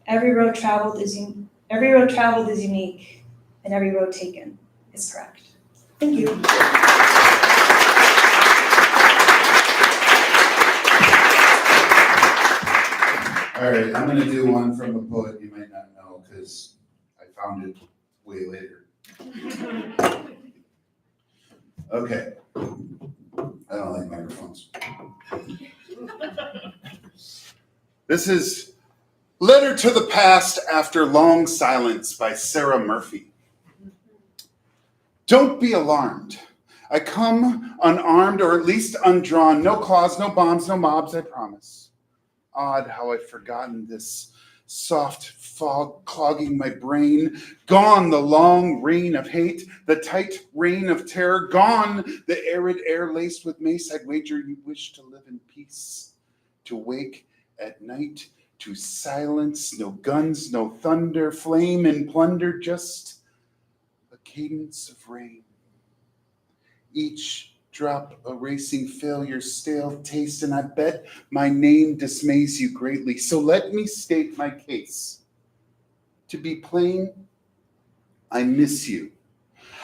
Every road traveled is unique, and every road taken is correct. Thank you. All right, I'm gonna do one from a poet you might not know because I found it way later. Okay. I don't like microphones. This is Letter to the Past After Long Silence by Sarah Murphy. Don't be alarmed. I come unarmed, or at least undrawn. No claws, no bombs, no mobs, I promise. Odd how I've forgotten this soft fog clogging my brain. Gone the long rain of hate, the tight rain of terror. Gone the arid air laced with mace. I'd wager you wish to live in peace, to wake at night to silence. No guns, no thunder, flame and plunder, just a cadence of rain. Each drop a racing failure's stale taste, and I bet my name dismays you greatly. So let me state my case. To be plain, I miss you.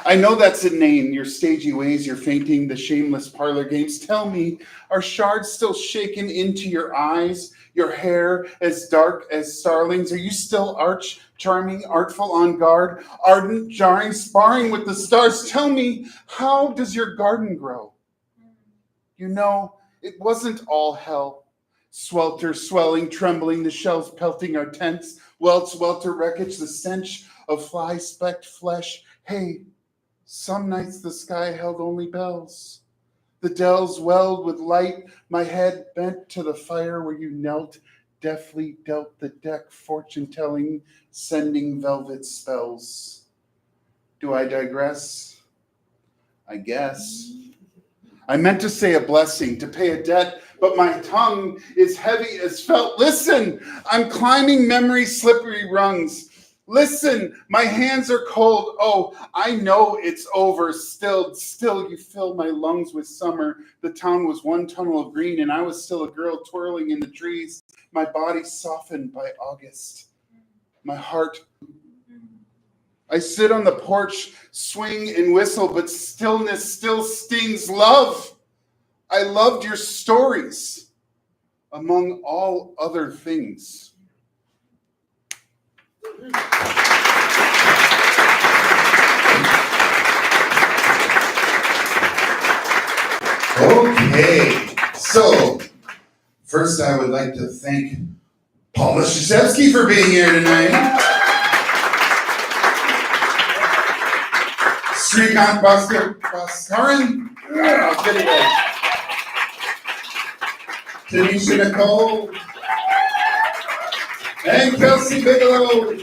I know that's inane, your stagey ways, your fainting, the shameless parlor games. Tell me, are shards still shaken into your eyes? Your hair as dark as starlings? Are you still arch, charming, artful, on guard, ardent, jarring, sparring with the stars? Tell me, how does your garden grow? You know, it wasn't all hell. Swelter, swelling, trembling, the shells pelting our tents. Welter, wreckage, the stench of fly-specked flesh. Hey, some nights the sky held only bells. The dells welled with light, my head bent to the fire where you knelt, deftly dealt the deck, fortune-telling, sending velvet spells. Do I digress? I guess. I meant to say a blessing, to pay a debt, but my tongue is heavy as felt. Listen, I'm climbing memory's slippery rungs. Listen, my hands are cold. Oh, I know it's over. Still you fill my lungs with summer. The town was one tunnel of green, and I was still a girl twirling in the trees. My body softened by August. My heart. I sit on the porch, swing and whistle, but stillness still stings. Love. I loved your stories, among all other things. Okay, so first I would like to thank Paula Cisewski for being here tonight. Sreekanth Bhaskaran, I'll get it right. TaneshaNicole, and Kelsey Bigelow.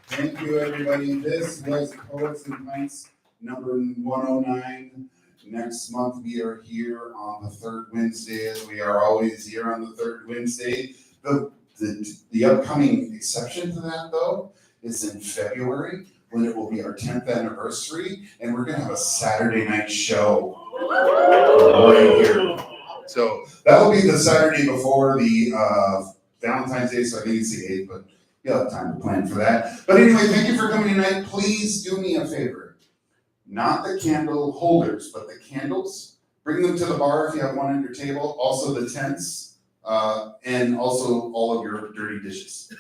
Thank you, everybody. This was Poets and Pints number 109. Next month, we are here on the third Wednesday, as we are always here on the third Wednesday. The upcoming exception to that, though, is in February, when it will be our 10th anniversary, and we're going to have a Saturday night show right here. So that'll be the Saturday before the Valentine's Day, so I think it's the 8th, but you'll have time to plan for that. But anyway, thank you for coming tonight. Please do me a favor. Not the candle holders, but the candles. Bring them to the bar if you have one on your table. Also the tents, and also all of your dirty dishes.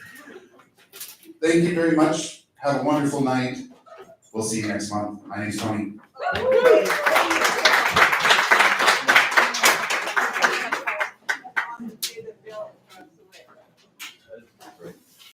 Thank you very much. Have a wonderful night. We'll see you next month. My name's Tony.